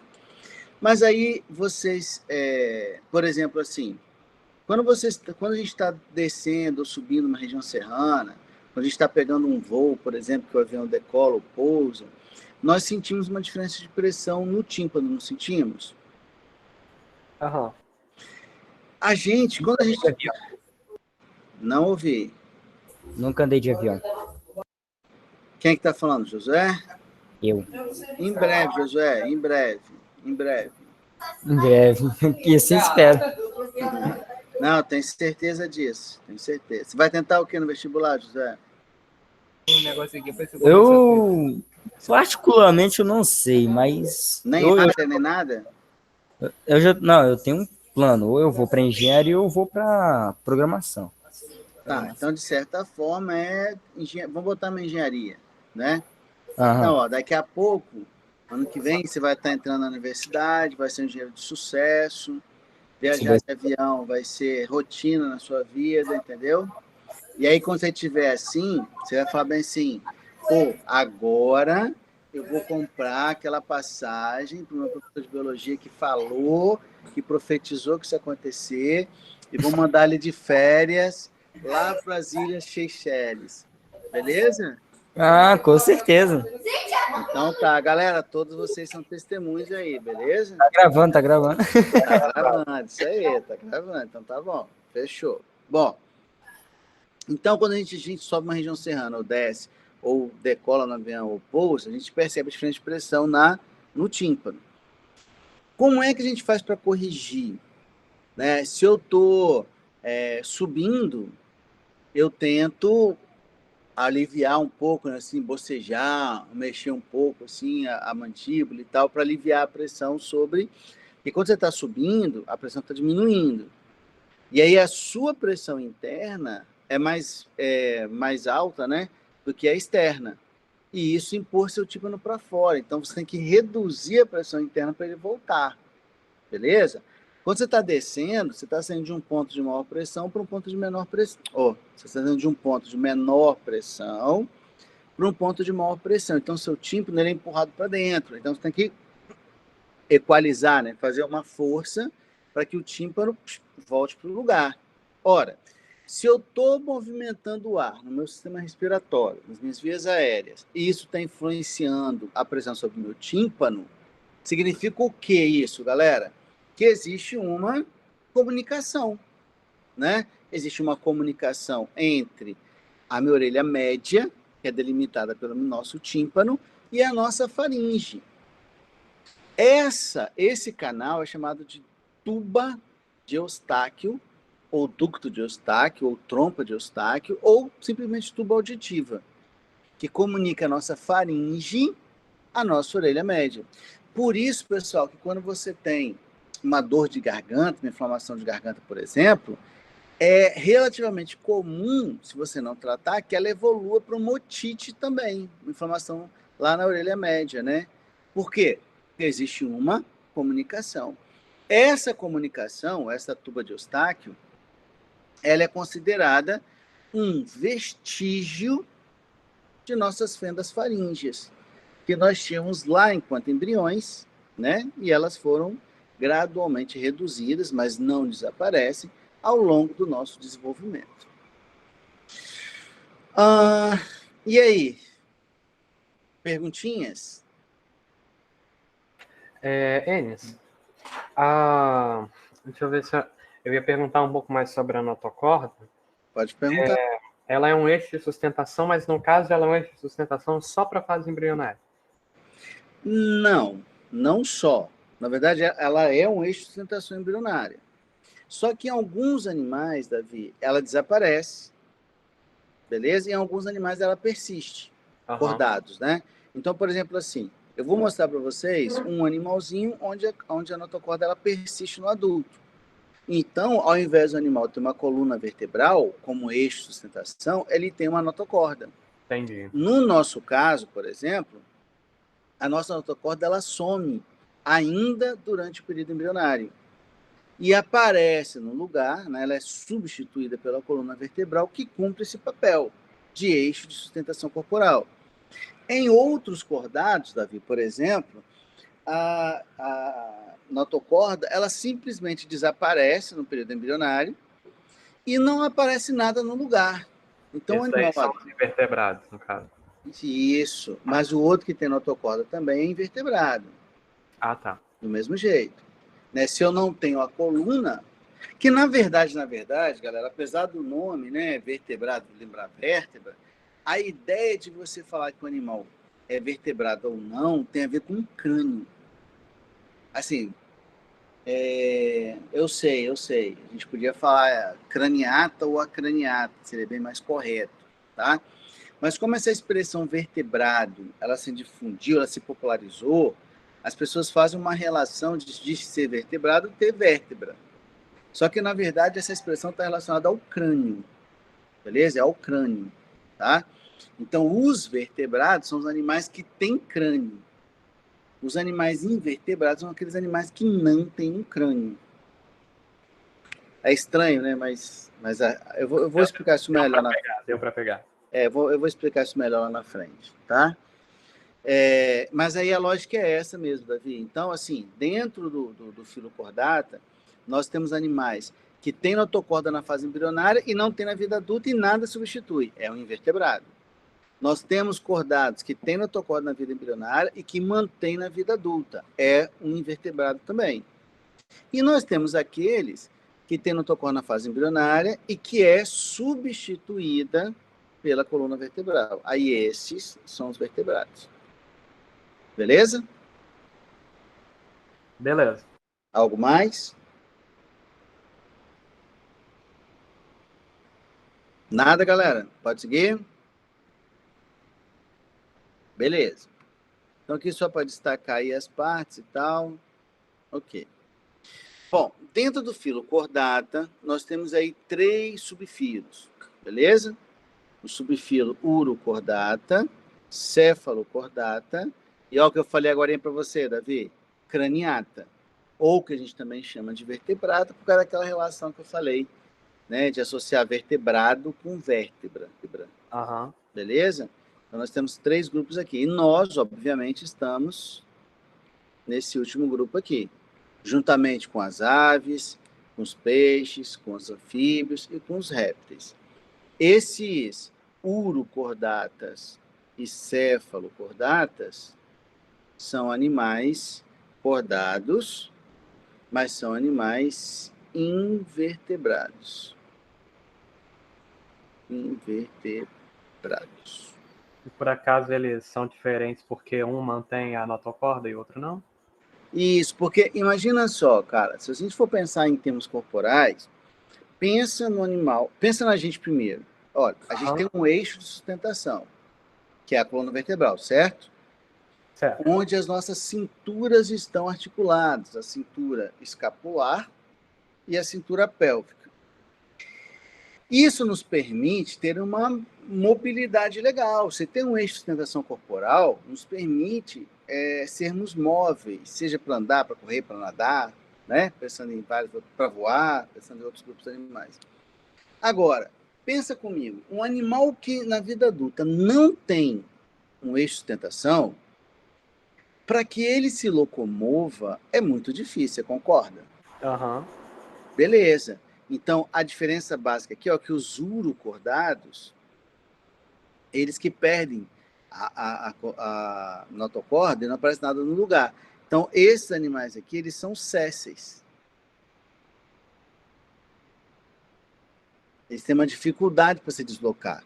Mas aí vocês, por exemplo, assim, quando a gente está descendo ou subindo uma região serrana, quando a gente está pegando um voo, por exemplo, que o avião decola ou pousa, nós sentimos uma diferença de pressão no tímpano, não sentimos? Aham. A gente, quando a gente... Não ouvi. Nunca andei de avião. Quem é que está falando, Josué? Eu. Em breve, Josué, em breve, em breve. Em breve. E assim espero. Não, tenho certeza disso, tenho certeza. Você vai tentar o que no vestibular, José? Eu, particularmente, eu não sei, mas Nem eu nada, nem nada? não, eu tenho um plano. Ou eu vou para engenharia ou eu vou para programação. Tá, então de certa forma vamos botar uma engenharia, né? Então, Aham. ó, daqui a pouco, ano que vem, você vai estar entrando na universidade, vai ser um engenheiro de sucesso, viajar de avião vai ser rotina na sua vida, entendeu? E aí, quando você estiver assim, você vai falar bem assim, pô, agora eu vou comprar aquela passagem para o meu professor de biologia que falou, que profetizou que isso ia acontecer, e vou mandar ele de férias lá para as Ilhas Seychelles. Beleza? Ah, com certeza. Então tá, galera, todos vocês são testemunhos aí, beleza? Tá gravando, tá gravando. Tá gravando, isso aí, tá gravando, então tá bom, fechou. Bom, então quando a gente sobe uma região serrana ou desce, ou decola no avião ou pousa, a gente percebe a diferença de pressão no tímpano. Como é que a gente faz para corrigir? Né? Se eu estou subindo, eu tento aliviar um pouco, né, assim, bocejar, mexer um pouco assim a mandíbula e tal, para aliviar a pressão sobre... Porque quando você está subindo, a pressão está diminuindo. E aí a sua pressão interna é mais alta, né, do que a externa. E isso impor seu tímpano para fora. Então você tem que reduzir a pressão interna para ele voltar. Beleza? Quando você está descendo, você está saindo de um ponto de maior pressão para um ponto de menor pressão. Você está saindo de um ponto de menor pressão para um ponto de maior pressão. Então, seu tímpano ele é empurrado para dentro. Então, você tem que equalizar, né? Fazer uma força para que o tímpano volte para o lugar. Ora, se eu estou movimentando o ar no meu sistema respiratório, nas minhas vias aéreas, e isso está influenciando a pressão sobre o meu tímpano, significa o que isso, galera? Que existe uma comunicação, né? Existe uma comunicação entre a minha orelha média, que é delimitada pelo nosso tímpano, e a nossa faringe. Esse canal é chamado de tuba de Eustáquio, ou ducto de Eustáquio, ou trompa de Eustáquio, ou simplesmente tuba auditiva, que comunica a nossa faringe à nossa orelha média. Por isso, pessoal, que quando você tem uma dor de garganta, uma inflamação de garganta, por exemplo, é relativamente comum, se você não tratar, que ela evolua para uma otite também, uma inflamação lá na orelha média, né? Por quê? Porque existe uma comunicação. Essa comunicação, essa tuba de Eustáquio, ela é considerada um vestígio de nossas fendas faríngeas, que nós tínhamos lá enquanto embriões, né? E elas foram gradualmente reduzidas, mas não desaparecem, ao longo do nosso desenvolvimento. E aí? Perguntinhas? Enes, Deixa eu ver se eu ia perguntar um pouco mais sobre a notocorda. Pode perguntar. Ela é um eixo de sustentação, mas no caso ela é um eixo de sustentação só para a fase embrionária. Não, não só. Na verdade, ela é um eixo de sustentação embrionária. Só que em alguns animais, Davi, ela desaparece, beleza? E em alguns animais ela persiste, cordados, né? Então, por exemplo, assim, eu vou mostrar para vocês um animalzinho onde a notocorda ela persiste no adulto. Então, ao invés do animal ter uma coluna vertebral, como eixo de sustentação, ele tem uma notocorda. Entendi. No nosso caso, por exemplo, a nossa notocorda ela some ainda durante o período embrionário e aparece no lugar, né, ela é substituída pela coluna vertebral que cumpre esse papel de eixo de sustentação corporal. Em outros cordados, Davi, por exemplo, a notocorda ela simplesmente desaparece no período embrionário e não aparece nada no lugar. Então, o animal são os invertebrados, no caso. Isso, mas o outro que tem notocorda também é invertebrado. Ah, tá. Do mesmo jeito. Né? Se eu não tenho a coluna, que na verdade, galera, apesar do nome, né, vertebrado, lembrar vértebra, a ideia de você falar que o animal é vertebrado ou não tem a ver com o crânio. Assim, eu sei. A gente podia falar craniata ou acraniata, seria bem mais correto, tá? Mas como essa expressão vertebrado, ela se difundiu, ela se popularizou, as pessoas fazem uma relação de ser vertebrado ter vértebra. Só que, na verdade, essa expressão está relacionada ao crânio, beleza? É ao crânio, tá? Então, os vertebrados são os animais que têm crânio. Os animais invertebrados são aqueles animais que não têm um crânio. É estranho, né? Mas eu vou explicar isso melhor. Deu para pegar. Eu vou explicar isso melhor lá na frente, tá? Mas aí a lógica é essa mesmo, Davi. Então, assim, dentro do filo cordata, nós temos animais que têm notocorda na fase embrionária e não tem na vida adulta e nada substitui. É um invertebrado. Nós temos cordados que têm notocorda na vida embrionária e que mantém na vida adulta. É um invertebrado também. E nós temos aqueles que têm notocorda na fase embrionária e que é substituída pela coluna vertebral. Aí esses são os vertebrados. Beleza? Beleza. Algo mais? Nada, galera? Pode seguir? Beleza. Então, aqui só para destacar aí as partes e tal. Ok. Bom, dentro do filo cordata, nós temos aí 3 subfilos. Beleza? O subfilo urocordata, cefalocordata e olha o que eu falei agora para você, Davi, craniata, ou que a gente também chama de vertebrado, por causa daquela relação que eu falei, né, de associar vertebrado com vértebra. Beleza? Então, nós temos 3 grupos aqui. E nós, obviamente, estamos nesse último grupo aqui, juntamente com as aves, com os peixes, com os anfíbios e com os répteis. Esses urocordatas e cefalocordatas são animais cordados, mas são animais invertebrados. Invertebrados. E por acaso eles são diferentes porque um mantém a notocorda e o outro não? Isso, porque imagina só, cara, se a gente for pensar em termos corporais, pensa no animal, pensa na gente primeiro. Olha, a gente tem um eixo de sustentação, que é a coluna vertebral, certo? Certo. Onde as nossas cinturas estão articuladas, a cintura escapular e a cintura pélvica. Isso nos permite ter uma mobilidade legal. Você tem um eixo de sustentação corporal, nos permite sermos móveis, seja para andar, para correr, para nadar, né? Pensando em vários, para voar, pensando em outros grupos de animais. Agora, pensa comigo, um animal que na vida adulta não tem um eixo de sustentação, para que ele se locomova é muito difícil, você concorda? Beleza. Então, a diferença básica aqui é que os urocordados, eles que perdem a notocorda e não aparece nada no lugar. Então, esses animais aqui, eles são sésseis. Eles têm uma dificuldade para se deslocar.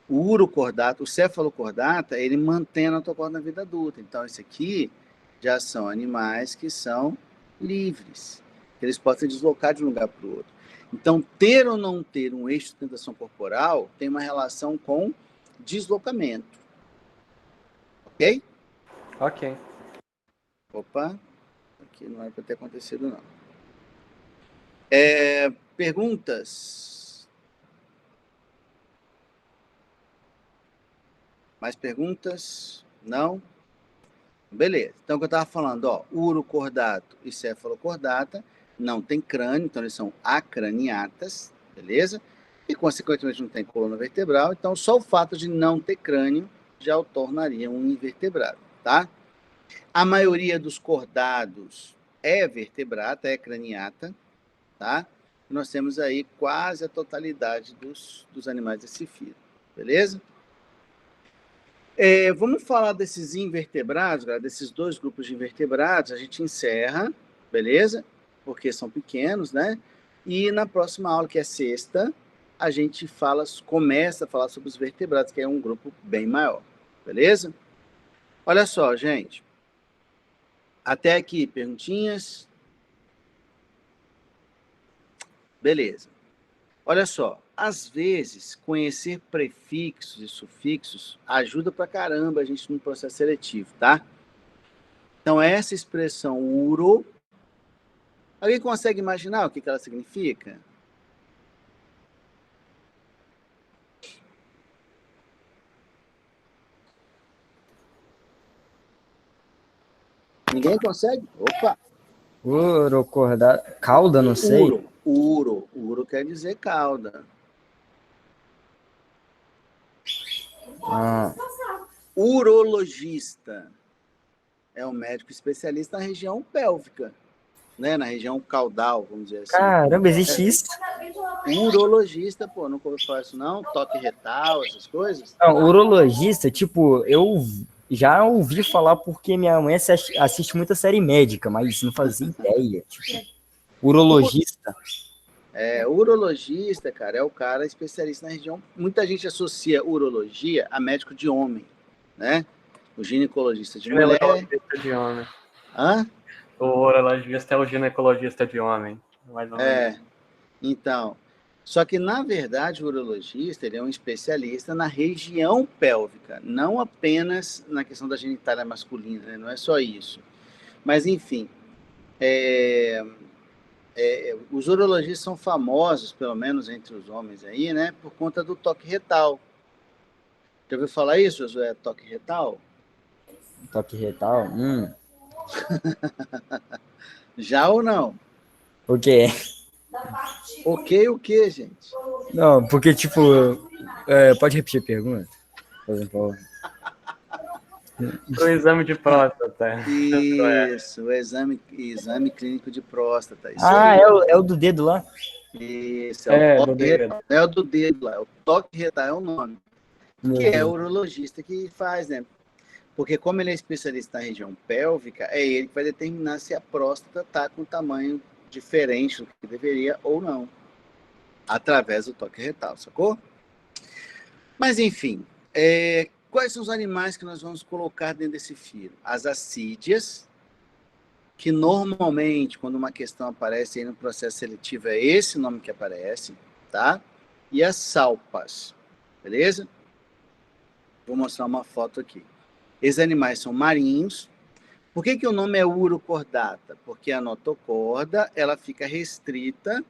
O urocordata, o cefalocordata, ele mantém a notocorda na vida adulta. Então, esse aqui já são animais que são livres, que eles podem se deslocar de um lugar para o outro. Então, ter ou não ter um eixo de sustentação corporal tem uma relação com deslocamento. Ok? Ok. Opa, aqui não era para ter acontecido, não. Perguntas? Mais perguntas? Não? Beleza. Então, o que eu estava falando, ó, urocordato e cefalocordata não tem crânio, então eles são acraniatas, beleza? E, consequentemente, não tem coluna vertebral, então só o fato de não ter crânio já o tornaria um invertebrado, tá? A maioria dos cordados é vertebrata, é craniata, tá? Nós temos aí quase a totalidade dos animais desse filo, beleza? Vamos falar desses invertebrados, galera, desses dois grupos de invertebrados, a gente encerra, beleza? Porque são pequenos, né? E na próxima aula, que é sexta, a gente começa a falar sobre os vertebrados, que é um grupo bem maior, beleza? Olha só, gente. Até aqui, perguntinhas? Beleza. Olha só, às vezes, conhecer prefixos e sufixos ajuda pra caramba a gente no processo seletivo, tá? Então, essa expressão uro, alguém consegue imaginar o que ela significa? Ninguém consegue? Opa! Urocordata. Cauda, não sei. Uro quer dizer cauda. Ah, Urologista é um médico especialista na região pélvica, né? Na região caudal, vamos dizer assim. caramba, existe isso? Urologista, pô, nunca ouviu falar isso não? Toque retal, essas coisas? Não, urologista, tipo, eu já ouvi falar porque minha mãe assiste muita série médica, mas não fazia ideia. Tipo, urologista. Urologista, cara, é o cara especialista na região. Muita gente associa urologia a médico de homem, né? O ginecologista de mulher. Ginecologista de homem. Hã? O urologista é o ginecologista de homem. Mais ou menos. Então, só que, na verdade, o urologista ele é um especialista na região pélvica, não apenas na questão da genitália masculina, né? Não é só isso. Mas, enfim, os urologistas são famosos, pelo menos entre os homens aí, né? Por conta do toque retal. Já ouviu falar isso, Josué? Toque retal? Toque retal? Já ou não? O quê? Ok, o que, gente? Não, porque, tipo, pode repetir a pergunta? Por exemplo, Pro exame de próstata. Isso, o exame clínico de próstata. Isso ah, aí. é o do dedo lá? Isso, Do dedo. é o do dedo lá, o toque retal é o nome, Meu que é Deus. o urologista que faz, né? Porque como ele é especialista na região pélvica, é ele que vai determinar se a próstata está com tamanho diferente do que deveria ou não, através do toque retal, sacou? Mas, enfim, quais são os animais que nós vamos colocar dentro desse filo? As assídeas, que normalmente, quando uma questão aparece aí no processo seletivo, é esse nome que aparece, tá? E as salpas, beleza? Vou mostrar uma foto aqui. Esses animais são marinhos. Por que o nome é urocordata? Porque a notocorda, ela fica restrita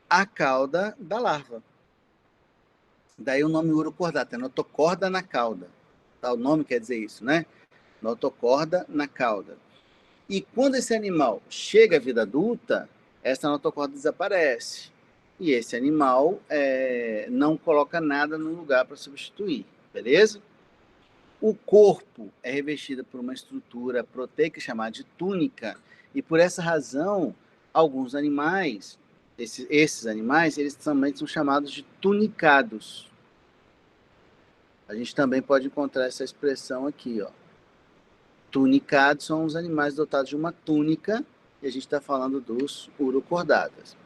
à cauda da larva. Daí o nome urocordata, é notocorda na cauda. Tá? O nome quer dizer isso, né? Notocorda na cauda. E quando esse animal chega à vida adulta, essa notocorda desaparece. E esse animal não coloca nada no lugar para substituir, beleza? O corpo é revestido por uma estrutura proteica chamada de túnica, e por essa razão, alguns animais, esses animais, eles também são chamados de tunicados. A gente também pode encontrar essa expressão aqui, ó. Tunicados são os animais dotados de uma túnica, e a gente está falando dos urocordatas.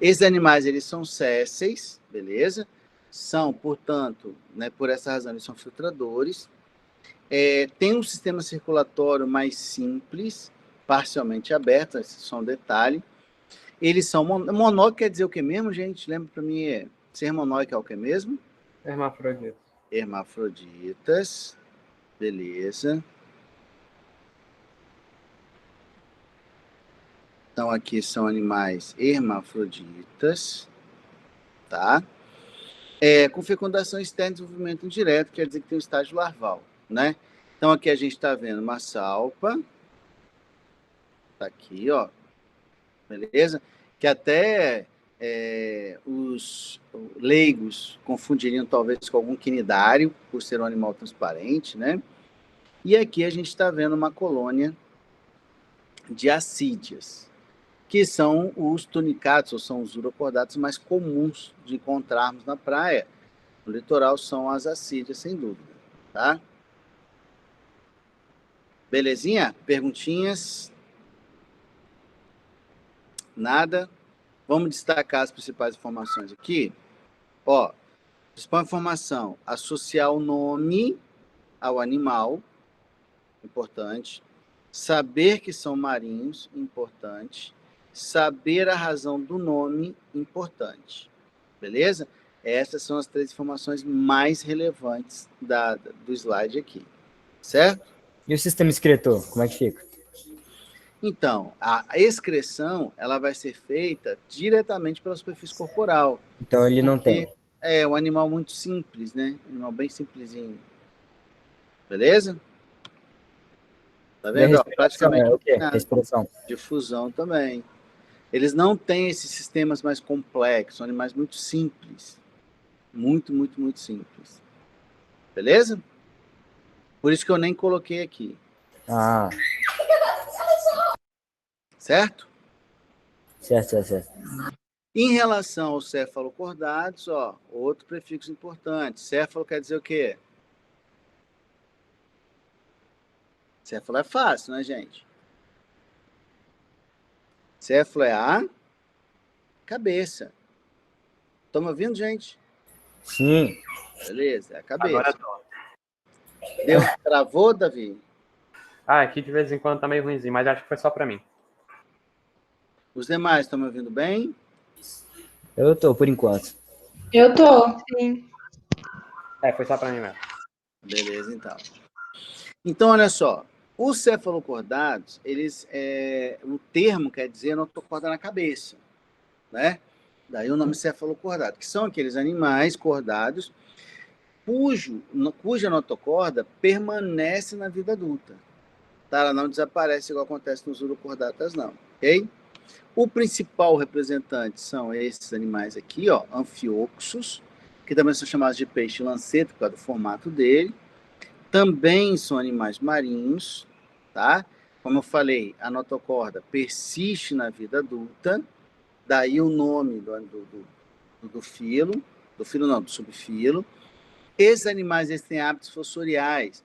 Esses animais, eles são sésseis, beleza? São, portanto, né, por essa razão, eles são filtradores. Tem um sistema circulatório mais simples, parcialmente aberto, esse é só um detalhe. Eles são monóicos, quer dizer o que mesmo, gente? Lembra para mim, ser monóico é o que mesmo? Hermafrodita. Hermafroditas, beleza. Então, aqui são animais hermafroditas, tá? Com fecundação externa e desenvolvimento indireto, quer dizer que tem um estágio larval, né? Então, aqui a gente está vendo uma salpa, tá aqui, ó, beleza? Que até os leigos confundiriam talvez com algum quinidário, por ser um animal transparente, né? E aqui a gente está vendo uma colônia de assídeas, que são os tunicatos, ou são os urocordatos mais comuns de encontrarmos na praia. No litoral são as assídeas, sem dúvida, tá? Belezinha? Perguntinhas? Nada? Vamos destacar as principais informações aqui. Ó, principal informação, associar o nome ao animal, importante. Saber que são marinhos, importante. Saber a razão do nome, importante. Beleza? Essas são as 3 informações mais relevantes do slide aqui. Certo? E o sistema excretor, como é que fica? Então, a excreção, ela vai ser feita diretamente pela superfície corporal. Então ele não tem. É um animal muito simples, né? Um animal bem simplesinho. Beleza? Tá E a vendo? Ó, respiração praticamente é o quê? nada. Respiração. Difusão também. Eles não têm esses sistemas mais complexos, são animais muito simples. Muito, muito, muito simples. Beleza? Por isso que eu nem coloquei aqui. Ah, Certo? certo. Em relação aos cefalocordados, ó, outro prefixo importante. Céfalo quer dizer o quê? Céfalo é fácil, né, gente? Céfalo é a cabeça. Estão me ouvindo, gente? Sim. Beleza, é a Agora cabeça. tô. Deu? Travou, Davi? Aqui de vez em quando tá meio ruimzinho, mas acho que foi só pra mim. Os demais estão me ouvindo bem? Eu tô, por enquanto. Eu tô. Sim. Foi só pra mim mesmo. Beleza, então. Então, olha só. Os cefalocordados, eles, o termo quer dizer notocorda na cabeça, né? Daí o nome cefalocordado, que são aqueles animais cordados cuja notocorda permanece na vida adulta. Tá? Ela não desaparece igual acontece nos urocordatas, não. Ok? O principal representante são esses animais aqui, ó, anfioxus, que também são chamados de peixe lanceta, por causa do formato dele. Também são animais marinhos, tá? Como eu falei, a notocorda persiste na vida adulta, daí o nome do filo, do subfilo. Esses animais, eles têm hábitos fossoriais,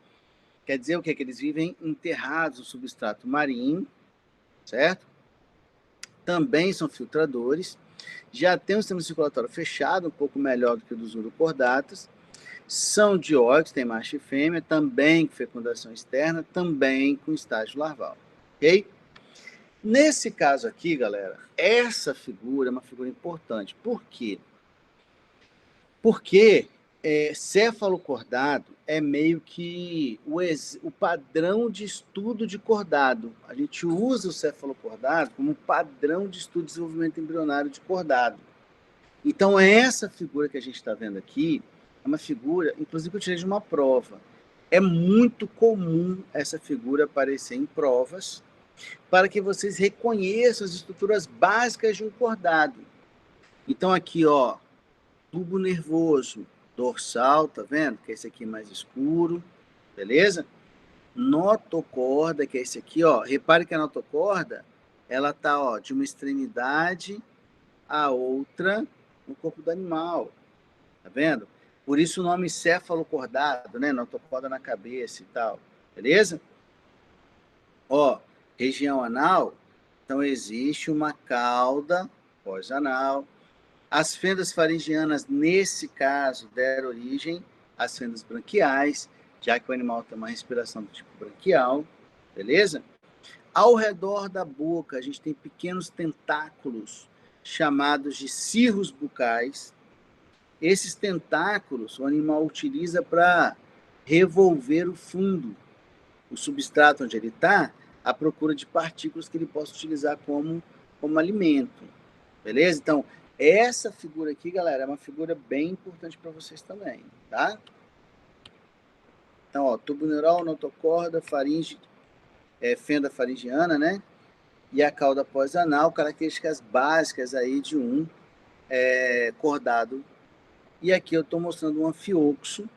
quer dizer o quê? Que eles vivem enterrados no substrato marinho, certo? Também são filtradores, já tem um sistema circulatório fechado, um pouco melhor do que o dos urocordatas, são dioicos, tem macho e fêmea, também com fecundação externa, também com estágio larval, ok? Nesse caso aqui, galera, essa figura é uma figura importante. Por quê? Porque cefalocordado é meio que o padrão de estudo de cordado. A gente usa o cefalocordado como padrão de estudo de desenvolvimento embrionário de cordado. Então, essa figura que a gente está vendo aqui é uma figura, inclusive, que eu tirei de uma prova. É muito comum essa figura aparecer em provas para que vocês reconheçam as estruturas básicas de um cordado. Então, aqui, ó, tubo nervoso, dorsal, tá vendo? Que é esse aqui mais escuro, beleza? Notocorda, que é esse aqui, ó. Repare que a notocorda, ela tá, ó, de uma extremidade à outra no corpo do animal, tá vendo? Por isso o nome cefalocordado, né? Notocorda na cabeça e tal, beleza? Ó, região anal, então existe uma cauda pós-anal. As fendas faringianas, nesse caso, deram origem às fendas branquiais, já que o animal tem uma respiração do tipo branquial, beleza? Ao redor da boca, a gente tem pequenos tentáculos chamados de cirros bucais. Esses tentáculos o animal utiliza para revolver o fundo, o substrato onde ele está, à procura de partículas que ele possa utilizar como alimento, beleza? Então, essa figura aqui, galera, é uma figura bem importante para vocês também, tá? Então, ó, tubo neural, notocorda, faringe, fenda faringiana, né? E a cauda pós-anal, características básicas aí de um cordado. E aqui eu estou mostrando um anfioxo.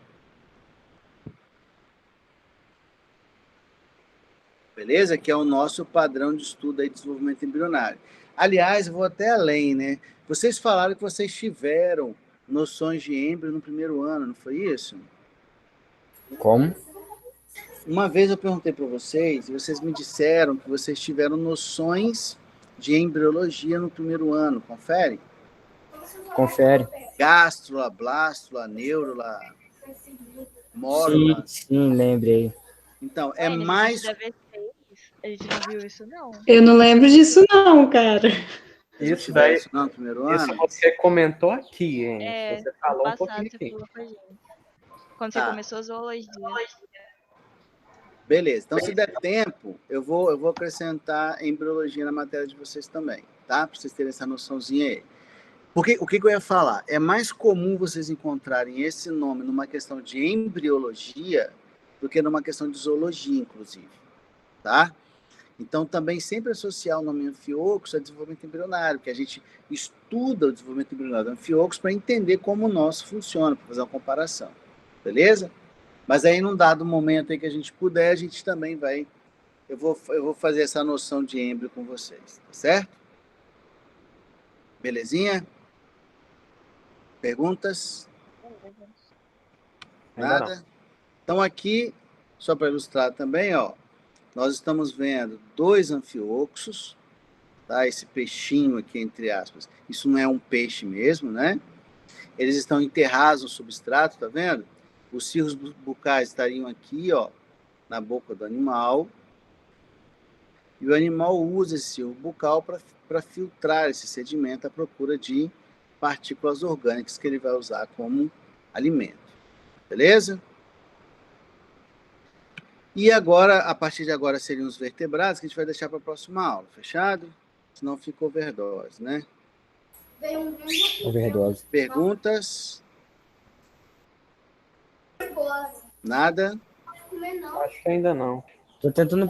Beleza? Que é o nosso padrão de estudo aí de desenvolvimento embrionário. Aliás, eu vou até além, né? Vocês falaram que vocês tiveram noções de êmbrio no primeiro ano, não foi isso? Como? Uma vez eu perguntei para vocês, e vocês me disseram que vocês tiveram noções de embriologia no primeiro ano, confere? Confere. Gástrula, blástula, neurula, mórula. Sim, lembrei. Então, É, mais... A gente não viu isso, não. Eu não lembro disso, não, cara. Isso daí, isso no primeiro isso ano? você comentou aqui, hein? É, Você falou um ano passado pouquinho você aqui. falou com a gente. Quando Tá. você começou a zoologia. Beleza, então se der tempo, eu vou acrescentar embriologia na matéria de vocês também, tá? Para vocês terem essa noçãozinha aí. Porque o que eu ia falar? É mais comum vocês encontrarem esse nome numa questão de embriologia do que numa questão de zoologia, inclusive, tá? Então, também sempre associar o nome anfioxo a desenvolvimento embrionário, que a gente estuda o desenvolvimento embrionário do anfioxo para entender como o nosso funciona, para fazer uma comparação, beleza? Mas aí, num dado momento aí que a gente puder, a gente também vai... Eu vou fazer essa noção de êmbrio com vocês, tá certo? Belezinha? Perguntas? Nada? Então, aqui, só para ilustrar também, ó, nós estamos vendo 2 anfioxos, tá? Esse peixinho aqui, entre aspas. Isso não é um peixe mesmo, né? Eles estão enterrados no substrato, tá vendo? Os cirros bucais estariam aqui, ó, na boca do animal. E o animal usa esse cirro bucal para filtrar esse sedimento à procura de partículas orgânicas que ele vai usar como alimento. Beleza? E agora, a partir de agora, seriam os vertebrados, que a gente vai deixar para a próxima aula, fechado? Senão fica overdose, né? Overdose. Perguntas? Nada? Acho que ainda não. Tô tentando